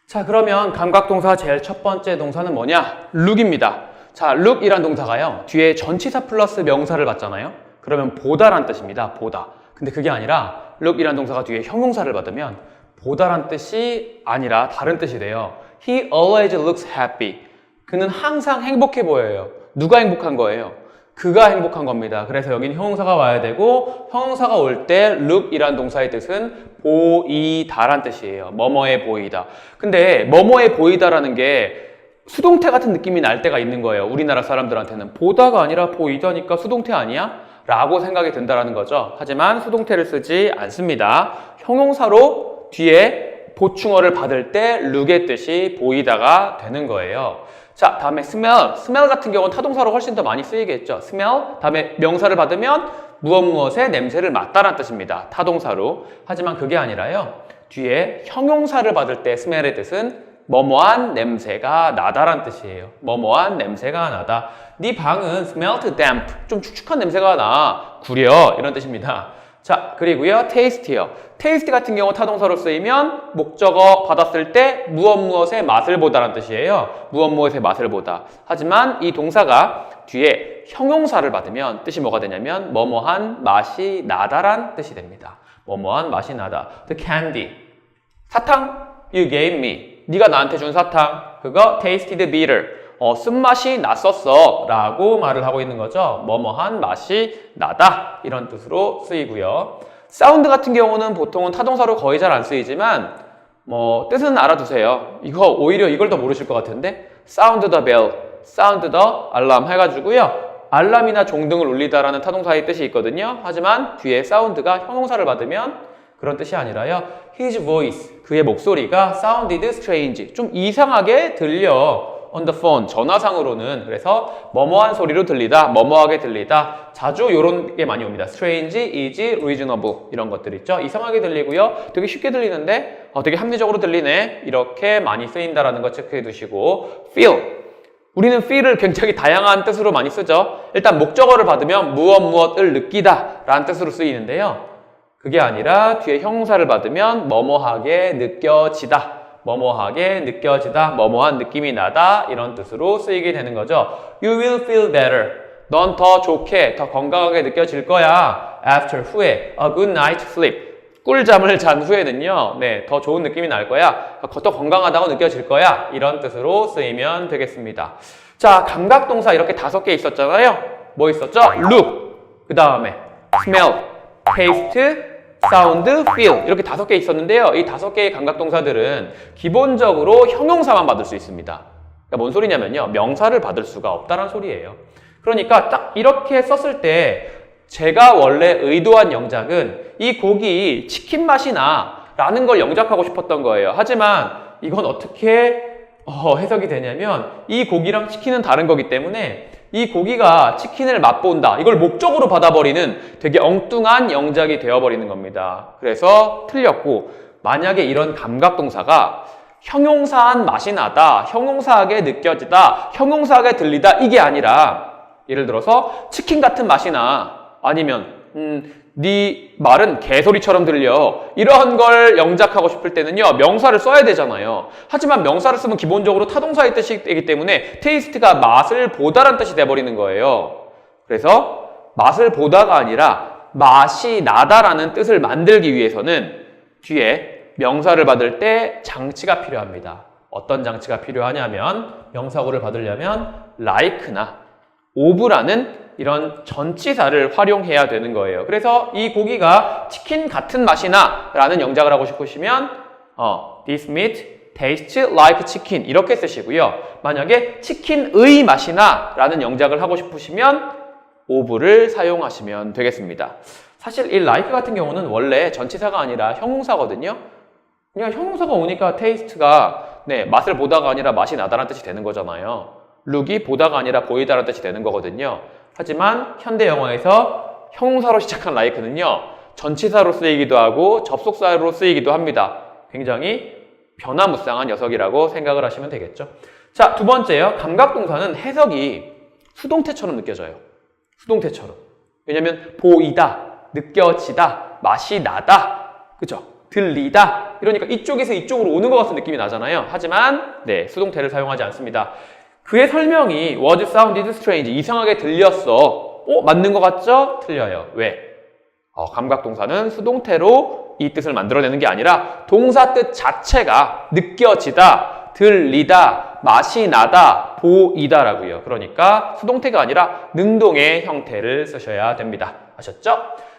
자, 그러면 감각동사 제일 첫 번째 동사는 뭐냐? look입니다. 자, look이란 동사가요, 뒤에 전치사 플러스 명사를 받잖아요. 그러면 보다란 뜻입니다. 보다. 근데 그게 아니라 look이란 동사가 뒤에 형용사를 받으면 보다란 뜻이 아니라 다른 뜻이 돼요. He always looks happy. 그는 항상 행복해 보여요. 누가 행복한 거예요? 그가 행복한 겁니다. 그래서 여긴 형용사가 와야 되고, 형용사가 올 때 look이란 동사의 뜻은 보이다란 뜻이에요. 뭐뭐해 보이다. 근데 뭐뭐해 보이다라는 게 수동태 같은 느낌이 날 때가 있는 거예요. 우리나라 사람들한테는 보다가 아니라 보이다니까 수동태 아니야? 라고 생각이 든다라는 거죠. 하지만 수동태를 쓰지 않습니다. 형용사로 뒤에 보충어를 받을 때 look의 뜻이 보이다가 되는 거예요. 자, 다음에 smell. smell 같은 경우는 타동사로 훨씬 더 많이 쓰이겠죠. smell. 다음에 명사를 받으면 무엇의 냄새를 맡다라는 뜻입니다. 타동사로. 하지만 그게 아니라요, 뒤에 형용사를 받을 때 smell의 뜻은 뭐뭐한 냄새가 나다란 뜻이에요. 뭐뭐한 냄새가 나다. 네 방은 smelled damp. 좀 축축한 냄새가 나. 구려. 이런 뜻입니다. 자, 그리고요, taste요. taste 같은 경우 타동사로 쓰이면 목적어 받았을 때 무엇의 맛을 보다라는 뜻이에요. 무엇의 맛을 보다. 하지만 이 동사가 뒤에 형용사를 받으면 뜻이 뭐가 되냐면 뭐뭐한 맛이 나다란 뜻이 됩니다. 뭐뭐한 맛이 나다. The candy. 사탕. You gave me. 네가 나한테 준 사탕. 그거 tasted bitter. 쓴맛이 났었어 라고 말을 하고 있는 거죠. 뭐뭐한 맛이 나다 이런 뜻으로 쓰이고요. 사운드 같은 경우는 보통은 타동사로 거의 잘 안 쓰이지만 뭐 뜻은 알아두세요. 이거 오히려 이걸 더 모르실 것 같은데 sound the bell, sound the alarm 해가지고요, 알람이나 종등을 울리다라는 타동사의 뜻이 있거든요. 하지만 뒤에 사운드가 형용사를 받으면 그런 뜻이 아니라요, his voice, 그의 목소리가 sounded strange, 좀 이상하게 들려. on the phone, 전화상으로는. 그래서 뭐뭐한 소리로 들리다, 뭐뭐하게 들리다. 자주 이런 게 많이 옵니다. strange, is, reasonable 이런 것들 있죠. 이상하게 들리고요. 되게 쉽게 들리는데 되게 합리적으로 들리네. 이렇게 많이 쓰인다라는 거 체크해 두시고, feel. 우리는 feel을 굉장히 다양한 뜻으로 많이 쓰죠. 일단 목적어를 받으면 무엇을 느끼다 라는 뜻으로 쓰이는데요. 그게 아니라 뒤에 형용사를 받으면 뭐뭐하게 느껴지다, 뭐뭐하게 느껴지다, 뭐뭐한 느낌이 나다 이런 뜻으로 쓰이게 되는 거죠. You will feel better. 넌 더 좋게, 더 건강하게 느껴질 거야. After, 후에. A good night sleep. 꿀잠을 잔 후에는요, 네, 더 좋은 느낌이 날 거야. 더 건강하다고 느껴질 거야. 이런 뜻으로 쓰이면 되겠습니다. 자, 감각동사 이렇게 5개 있었잖아요. 뭐 있었죠? look, 그 다음에 smell, taste, sound, feel 이렇게 5개 있었는데요. 이 5개의 감각동사들은 기본적으로 형용사만 받을 수 있습니다. 그러니까 뭔 소리냐면요, 명사를 받을 수가 없다는 소리예요. 그러니까 딱 이렇게 썼을 때 제가 원래 의도한 영작은 이 고기 치킨 맛이 나 라는 걸 영작하고 싶었던 거예요. 하지만 이건 어떻게 해석이 되냐면 이 고기랑 치킨은 다른 거기 때문에 이 고기가 치킨을 맛본다, 이걸 목적으로 받아버리는 되게 엉뚱한 영작이 되어버리는 겁니다. 그래서 틀렸고, 만약에 이런 감각동사가 형용사한 맛이 나다, 형용사하게 느껴지다, 형용사하게 들리다 이게 아니라 예를 들어서 치킨 같은 맛이 나, 아니면 네 말은 개소리처럼 들려, 이런 걸 영작하고 싶을 때는요, 명사를 써야 되잖아요. 하지만 명사를 쓰면 기본적으로 타동사의 뜻이 되기 때문에 테이스트가 맛을 보다란 뜻이 돼버리는 거예요. 그래서 맛을 보다가 아니라 맛이 나다라는 뜻을 만들기 위해서는 뒤에 명사를 받을 때 장치가 필요합니다. 어떤 장치가 필요하냐면 명사구를 받으려면 like나 of라는 이런 전치사를 활용해야 되는 거예요. 그래서 이 고기가 치킨 같은 맛이나 라는 영작을 하고 싶으시면 This meat tastes like chicken 이렇게 쓰시고요. 만약에 치킨의 맛이나 라는 영작을 하고 싶으시면 of를 사용하시면 되겠습니다. 사실 이 like 같은 경우는 원래 전치사가 아니라 형용사거든요. 그냥 형용사가 오니까 taste가 맛을 보다가 아니라 맛이 나다라는 뜻이 되는 거잖아요. look이 보다가 아니라 보이다라는 뜻이 되는 거거든요. 하지만 현대 영어에서 형용사로 시작한 like는요. 전치사로 쓰이기도 하고 접속사로 쓰이기도 합니다. 굉장히 변화무쌍한 녀석이라고 생각을 하시면 되겠죠. 자, 두 번째요. 감각동사는 해석이 수동태처럼 느껴져요. 수동태처럼. 왜냐면 보이다, 느껴지다, 맛이 나다, 그죠? 들리다. 이러니까 이쪽에서 이쪽으로 오는 것 같은 느낌이 나잖아요. 하지만 수동태를 사용하지 않습니다. 그의 설명이 was sounded strange. 이상하게 들렸어. 맞는 것 같죠? 틀려요. 왜? 감각동사는 수동태로 이 뜻을 만들어내는 게 아니라 동사 뜻 자체가 느껴지다, 들리다, 맛이 나다, 보이다라고요. 그러니까 수동태가 아니라 능동의 형태를 쓰셔야 됩니다. 아셨죠?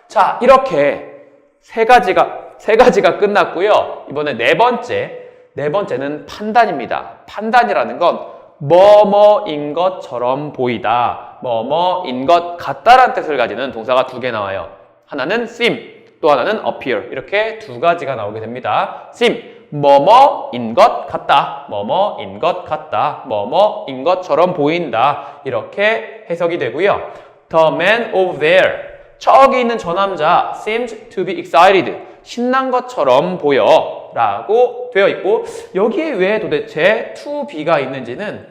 자, 이렇게 세 가지가 끝났고요. 이번에 네 번째는 판단입니다. 판단이라는 건 뭐뭐인 것처럼 보이다, 뭐뭐인 것 같다라는 뜻을 가지는 동사가 두 개 나와요. 하나는 seem, 또 하나는 appear. 이렇게 두 가지가 나오게 됩니다. seem, 뭐뭐인 것 같다, 뭐뭐인 것 같다, 뭐뭐인 것처럼 보인다. 이렇게 해석이 되고요. The man over there, 저기 있는 저 남자 seems to be excited, 신난 것처럼 보여 라고 되어 있고, 여기에 왜 도대체 to be가 있는지는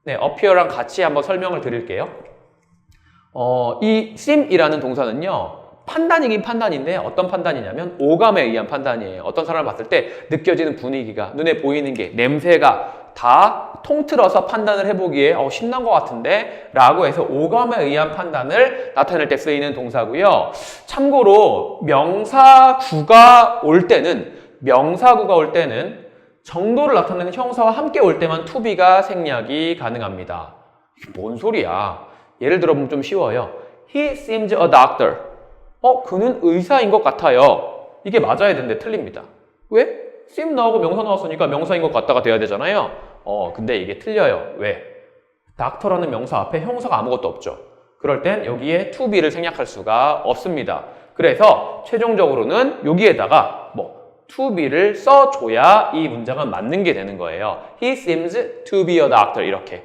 appear랑 같이 한번 설명을 드릴게요. 이 seem이라는 동사는요, 판단이긴 판단인데 어떤 판단이냐면 오감에 의한 판단이에요. 어떤 사람을 봤을 때 느껴지는 분위기가, 눈에 보이는 게, 냄새가 다 통틀어서 판단을 해보기에 신난 것 같은데 라고 해서 오감에 의한 판단을 나타낼 때 쓰이는 동사고요. 참고로 명사구가 올 때는 정도를 나타내는 형사와 함께 올 때만 to be가 생략이 가능합니다. 이게 뭔 소리야? 예를 들어보면 좀 쉬워요. He seems a doctor. 그는 의사인 것 같아요. 이게 맞아야 되는데 틀립니다. 왜? seem 나오고 명사 나왔으니까 명사인 것 같다가 돼야 되잖아요. 근데 이게 틀려요. 왜? doctor라는 명사 앞에 형사가 아무것도 없죠. 그럴 땐 여기에 to be를 생략할 수가 없습니다. 그래서 최종적으로는 여기에다가 to be를 써줘야 이 문장은 맞는 게 되는 거예요. He seems to be a doctor. 이렇게.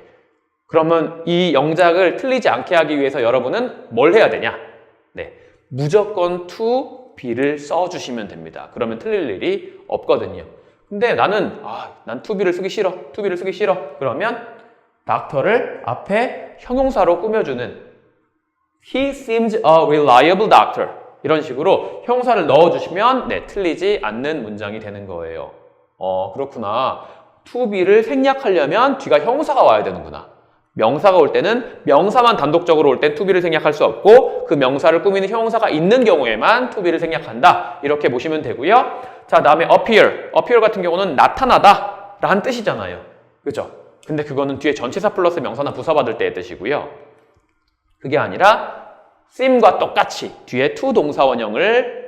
그러면 이 영작을 틀리지 않게 하기 위해서 여러분은 뭘 해야 되냐? 무조건 to be를 써주시면 됩니다. 그러면 틀릴 일이 없거든요. 근데 난 to be를 쓰기 싫어. to be를 쓰기 싫어. 그러면 doctor를 앞에 형용사로 꾸며주는 He seems a reliable doctor. 이런 식으로 형사를 넣어주시면 틀리지 않는 문장이 되는 거예요. 그렇구나. to be를 생략하려면 뒤가 형사가 와야 되는구나. 명사가 올 때는 명사만 단독적으로 올 땐 to be를 생략할 수 없고 그 명사를 꾸미는 형용사가 있는 경우에만 to be를 생략한다. 이렇게 보시면 되고요. 자, 다음에 appear. appear 같은 경우는 나타나다 라는 뜻이잖아요. 그죠? 근데 그거는 뒤에 전치사 플러스 명사나 부사 받을 때의 뜻이고요. 그게 아니라 seem과 똑같이 뒤에 to 동사 원형을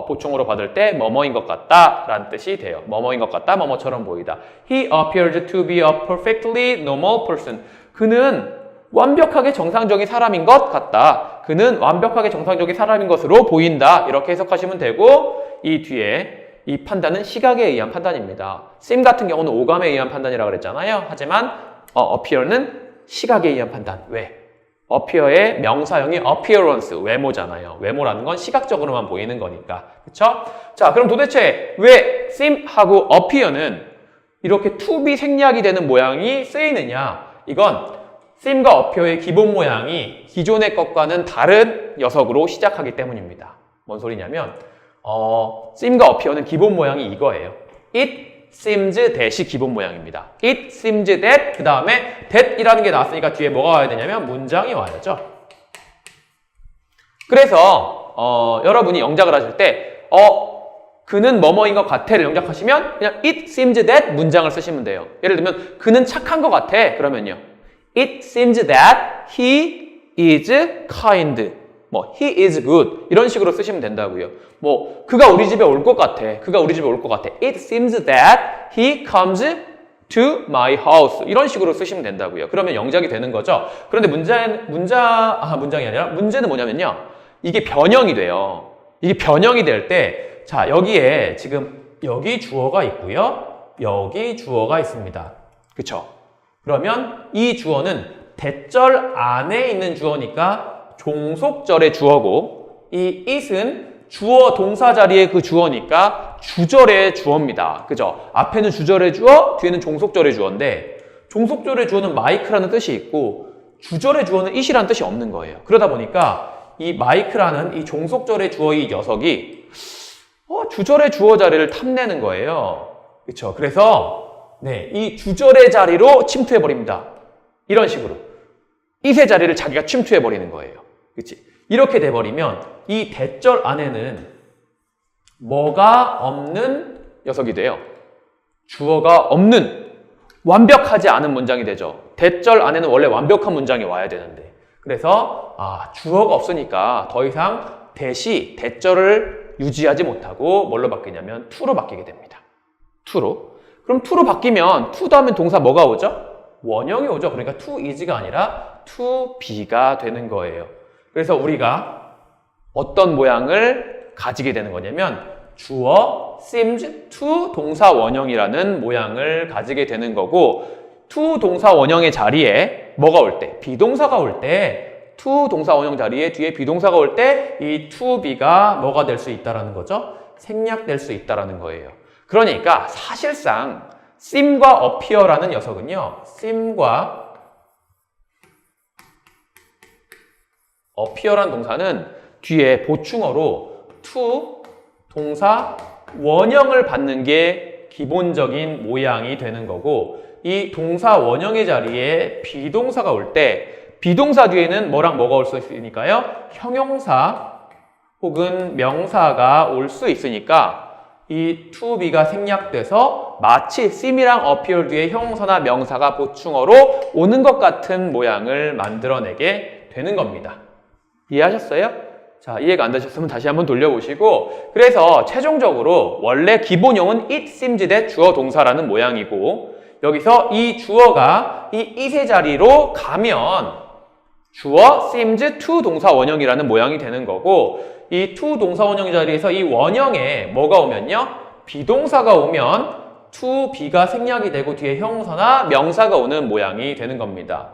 보충으로 받을 때 뭐뭐인 것 같다 라는 뜻이 돼요. 뭐뭐인 것 같다, 뭐뭐처럼 보이다. He appears to be a perfectly normal person. 그는 완벽하게 정상적인 사람인 것 같다. 그는 완벽하게 정상적인 사람인 것으로 보인다. 이렇게 해석하시면 되고, 이 뒤에 이 판단은 시각에 의한 판단입니다. seem 같은 경우는 오감에 의한 판단이라고 그랬잖아요. 하지만 appear는 시각에 의한 판단. 왜? appear의 명사형이 appearance, 외모잖아요. 외모라는 건 시각적으로만 보이는 거니까. 그쵸? 자, 그럼 도대체 왜 seem하고 appear는 이렇게 to be 생략이 되는 모양이 쓰이느냐? 이건 seem과 appear의 기본 모양이 기존의 것과는 다른 녀석으로 시작하기 때문입니다. 뭔 소리냐면 seem과 appear는 기본 모양이 이거예요. It seems that이 기본 모양입니다. It seems that, 그 다음에 that이라는 게 나왔으니까 뒤에 뭐가 와야 되냐면 문장이 와야죠. 그래서 여러분이 영작을 하실 때 그는 뭐뭐인 것 같아를 영작하시면 그냥 it seems that 문장을 쓰시면 돼요. 예를 들면 그는 착한 것 같아. 그러면요. It seems that he is kind. 뭐 he is good. 이런 식으로 쓰시면 된다고요. 뭐 그가 우리 집에 올 것 같아. 그가 우리 집에 올 것 같아. It seems that he comes to my house. 이런 식으로 쓰시면 된다고요. 그러면 영작이 되는 거죠. 그런데 문장이 아니라 문제는 뭐냐면요. 이게 변형이 돼요. 이게 변형이 될 때, 자, 여기에 지금 여기 주어가 있고요. 여기 주어가 있습니다. 그쵸? 그러면 이 주어는 대절 안에 있는 주어니까 종속절의 주어고, 이 it은 주어 동사 자리의 그 주어니까 주절의 주어입니다. 그죠? 앞에는 주절의 주어, 뒤에는 종속절의 주어인데, 종속절의 주어는 마이크라는 뜻이 있고, 주절의 주어는 it이라는 뜻이 없는 거예요. 그러다 보니까 이 마이크라는 이 종속절의 주어 이 녀석이 주절의 주어 자리를 탐내는 거예요. 그렇죠? 그래서 네, 이 주절의 자리로 침투해 버립니다. 이런 식으로 it의 자리를 자기가 침투해 버리는 거예요. 그렇지? 이렇게 돼 버리면 이 대절 안에는 뭐가 없는 녀석이 돼요. 주어가 없는 완벽하지 않은 문장이 되죠. 대절 안에는 원래 완벽한 문장이 와야 되는데, 그래서 주어가 없으니까 더 이상 대절을 유지하지 못하고 뭘로 바뀌냐면 to로 바뀌게 됩니다. to로. 그럼 to로 바뀌면 to 다음에 동사 뭐가 오죠? 원형이 오죠. 그러니까 to is가 아니라 to be가 되는 거예요. 그래서 우리가 어떤 모양을 가지게 되는 거냐면 주어 seems to 동사 원형이라는 모양을 가지게 되는 거고, to 동사 원형의 자리에 뭐가 올 때? 비동사가 올 때, to 동사 원형 자리에 뒤에 비동사가 올 때 이 to be가 뭐가 될 수 있다라는 거죠? 생략될 수 있다라는 거예요. 그러니까 사실상 seem과 appear라는 녀석은요, seem과 appear란 동사는 뒤에 보충어로 to 동사 원형을 받는 게 기본적인 모양이 되는 거고, 이 동사 원형의 자리에 비동사가 올 때 비동사 뒤에는 뭐랑 뭐가 올 수 있으니까요? 형용사 혹은 명사가 올 수 있으니까 이 to be가 생략돼서 마치 seem이랑 appear 뒤에 형용사나 명사가 보충어로 오는 것 같은 모양을 만들어내게 되는 겁니다. 이해하셨어요? 자, 이해가 안 되셨으면 다시 한번 돌려보시고, 그래서 최종적으로 원래 기본형은 it seems that 주어 동사라는 모양이고, 여기서 이 주어가 이 it의 자리로 가면 주어 seems to 동사 원형이라는 모양이 되는 거고, 이 to 동사 원형 자리에서 이 원형에 뭐가 오면요? 비동사가 오면 to be가 생략이 되고 뒤에 형용사나 명사가 오는 모양이 되는 겁니다.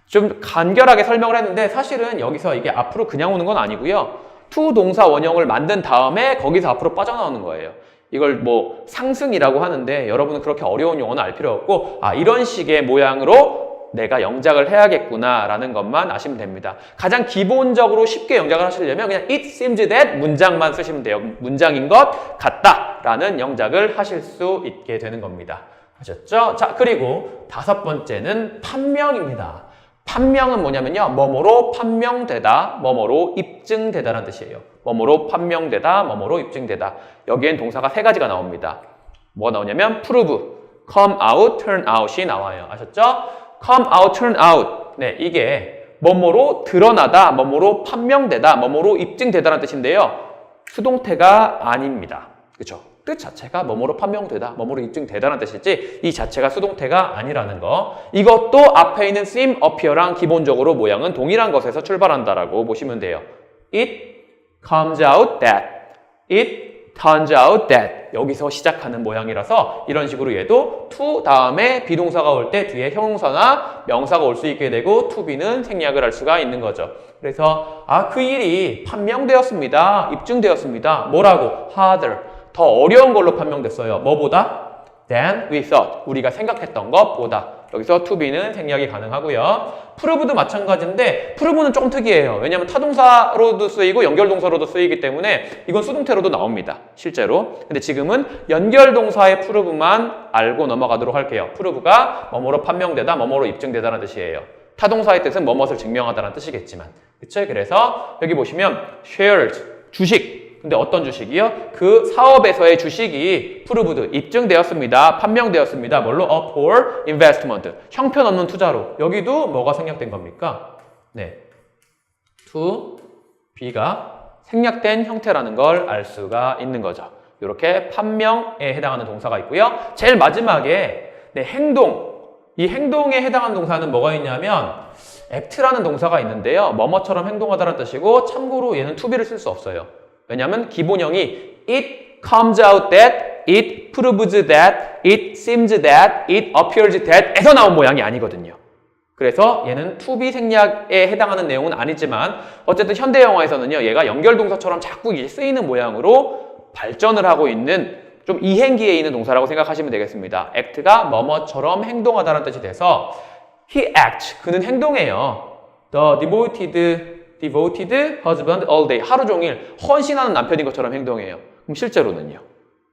좀 간결하게 설명을 했는데 사실은 여기서 이게 앞으로 그냥 오는 건 아니고요. to 동사 원형을 만든 다음에 거기서 앞으로 빠져나오는 거예요. 이걸 뭐 상승이라고 하는데 여러분은 그렇게 어려운 용어는 알 필요 없고, 이런 식의 모양으로 내가 영작을 해야겠구나 라는 것만 아시면 됩니다. 가장 기본적으로 쉽게 영작을 하시려면 그냥 it seems that 문장만 쓰시면 돼요. 문장인 것 같다 라는 영작을 하실 수 있게 되는 겁니다. 아셨죠? 자, 그리고 다섯 번째는 판명입니다. 판명은 뭐냐면요, 뭐뭐로 판명되다, 뭐뭐로 입증되다 라는 뜻이에요. 뭐뭐로 판명되다, 뭐뭐로 입증되다. 여기엔 동사가 세 가지가 나옵니다. 뭐가 나오냐면 prove, come out, turn out이 나와요. 아셨죠? come out, turn out. 네, 이게 뭐뭐로 드러나다, 뭐뭐로 판명되다, 뭐뭐로 입증되다라는 뜻인데요. 수동태가 아닙니다. 그렇죠? 뜻 자체가 뭐뭐로 판명되다, 뭐뭐로 입증되다라는 뜻이지 이 자체가 수동태가 아니라는 거. 이것도 앞에 있는 seem, appear랑 기본적으로 모양은 동일한 것에서 출발한다라고 보시면 돼요. It comes out that. It turns out that. 여기서 시작하는 모양이라서 이런 식으로 얘도 to 다음에 비동사가 올 때 뒤에 형용사나 명사가 올 수 있게 되고 to be는 생략을 할 수가 있는 거죠. 그래서 그 일이 판명되었습니다. 입증되었습니다. 뭐라고? harder. 더 어려운 걸로 판명됐어요. 뭐보다? than we thought. 우리가 생각했던 것보다. 여기서 to be는 생략이 가능하고요. prove도 마찬가지인데 prove는 조금 특이해요. 왜냐하면 타동사로도 쓰이고 연결동사로도 쓰이기 때문에 이건 수동태로도 나옵니다. 실제로. 근데 지금은 연결동사의 prove만 알고 넘어가도록 할게요. prove가 뭐뭐로 판명되다, 뭐뭐로 입증되다라는 뜻이에요. 타동사의 뜻은 뭐뭇을 증명하다라는 뜻이겠지만. 그쵸? 그래서 여기 보시면 shares, 주식. 근데 어떤 주식이요? 그 사업에서의 주식이 proved, 입증되었습니다. 판명되었습니다. 뭘로? for investment. 형편없는 투자로. 여기도 뭐가 생략된 겁니까? 네. to be가 생략된 형태라는 걸 알 수가 있는 거죠. 이렇게 판명에 해당하는 동사가 있고요. 제일 마지막에 행동. 이 행동에 해당하는 동사는 뭐가 있냐면 act라는 동사가 있는데요. 뭐뭐처럼 행동하다라는 뜻이고 참고로 얘는 to be를 쓸 수 없어요. 왜냐하면 기본형이 it comes out that, it proves that, it seems that, it appears that 에서 나온 모양이 아니거든요. 그래서 얘는 to be 생략에 해당하는 내용은 아니지만 어쨌든 현대 영화에서는요. 얘가 연결동사처럼 자꾸 이제 쓰이는 모양으로 발전을 하고 있는 좀 이행기에 있는 동사라고 생각하시면 되겠습니다. act가 뭐뭐처럼 행동하다는 뜻이 돼서 he acts, 그는 행동해요. The devoted husband all day, 하루 종일 헌신하는 남편인 것처럼 행동해요. 그럼 실제로는요?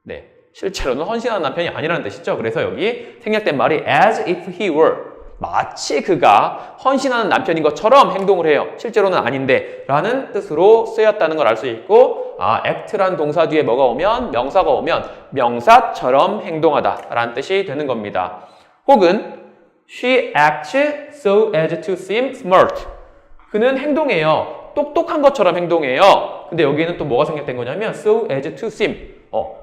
네, 실제로는 헌신하는 남편이 아니라는 뜻이죠. 그래서 여기 생략된 말이 as if he were, 마치 그가 헌신하는 남편인 것처럼 행동을 해요. 실제로는 아닌데 라는 뜻으로 쓰였다는 걸 알 수 있고, act란 동사 뒤에 뭐가 오면, 명사가 오면 명사처럼 행동하다 라는 뜻이 되는 겁니다. 혹은 she acts so as to seem smart, 그는 행동해요. 똑똑한 것처럼 행동해요. 근데 여기는 또 뭐가 생략된 거냐면 so as to seem,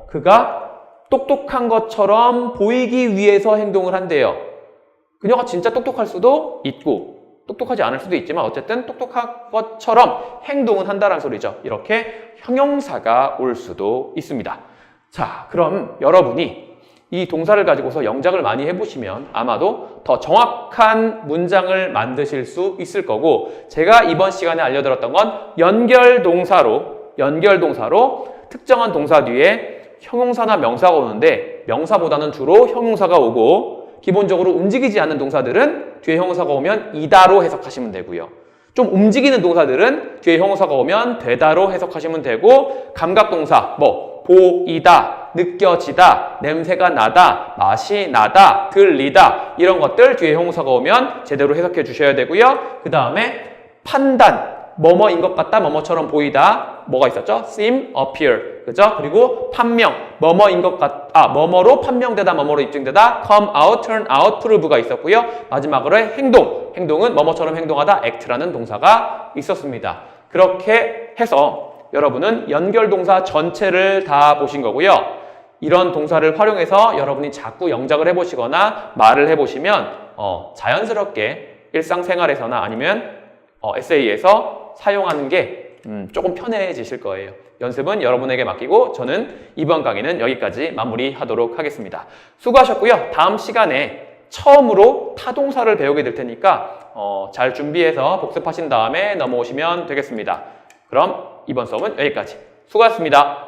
그가 똑똑한 것처럼 보이기 위해서 행동을 한대요. 그녀가 진짜 똑똑할 수도 있고 똑똑하지 않을 수도 있지만 어쨌든 똑똑한 것처럼 행동은 한다는 소리죠. 이렇게 형용사가 올 수도 있습니다. 자, 그럼 여러분이 이 동사를 가지고서 영작을 많이 해보시면 아마도 더 정확한 문장을 만드실 수 있을 거고, 제가 이번 시간에 알려드렸던 건 연결동사로 특정한 동사 뒤에 형용사나 명사가 오는데 명사보다는 주로 형용사가 오고, 기본적으로 움직이지 않는 동사들은 뒤에 형용사가 오면 이다로 해석하시면 되고요. 좀 움직이는 동사들은 뒤에 형용사가 오면 되다로 해석하시면 되고, 감각동사 보이다, 느껴지다, 냄새가 나다, 맛이 나다, 들리다 이런 것들 뒤에 형용사가 오면 제대로 해석해 주셔야 되고요. 그 다음에 판단, 뭐뭐인 것 같다, 뭐뭐처럼 보이다, 뭐가 있었죠? seem, appear, 그죠? 그리고 판명, 뭐뭐인 것 같다, 뭐뭐로 판명되다, 뭐뭐로 입증되다, come out, turn out, prove가 있었고요. 마지막으로 행동은 뭐뭐처럼 행동하다, act라는 동사가 있었습니다. 그렇게 해서 여러분은 연결동사 전체를 다 보신 거고요. 이런 동사를 활용해서 여러분이 자꾸 영작을 해보시거나 말을 해보시면 자연스럽게 일상생활에서나 아니면 에세이에서 사용하는 게 조금 편해지실 거예요. 연습은 여러분에게 맡기고 저는 이번 강의는 여기까지 마무리하도록 하겠습니다. 수고하셨고요. 다음 시간에 처음으로 타동사를 배우게 될 테니까 잘 준비해서 복습하신 다음에 넘어오시면 되겠습니다. 그럼 이번 수업은 여기까지. 수고하셨습니다.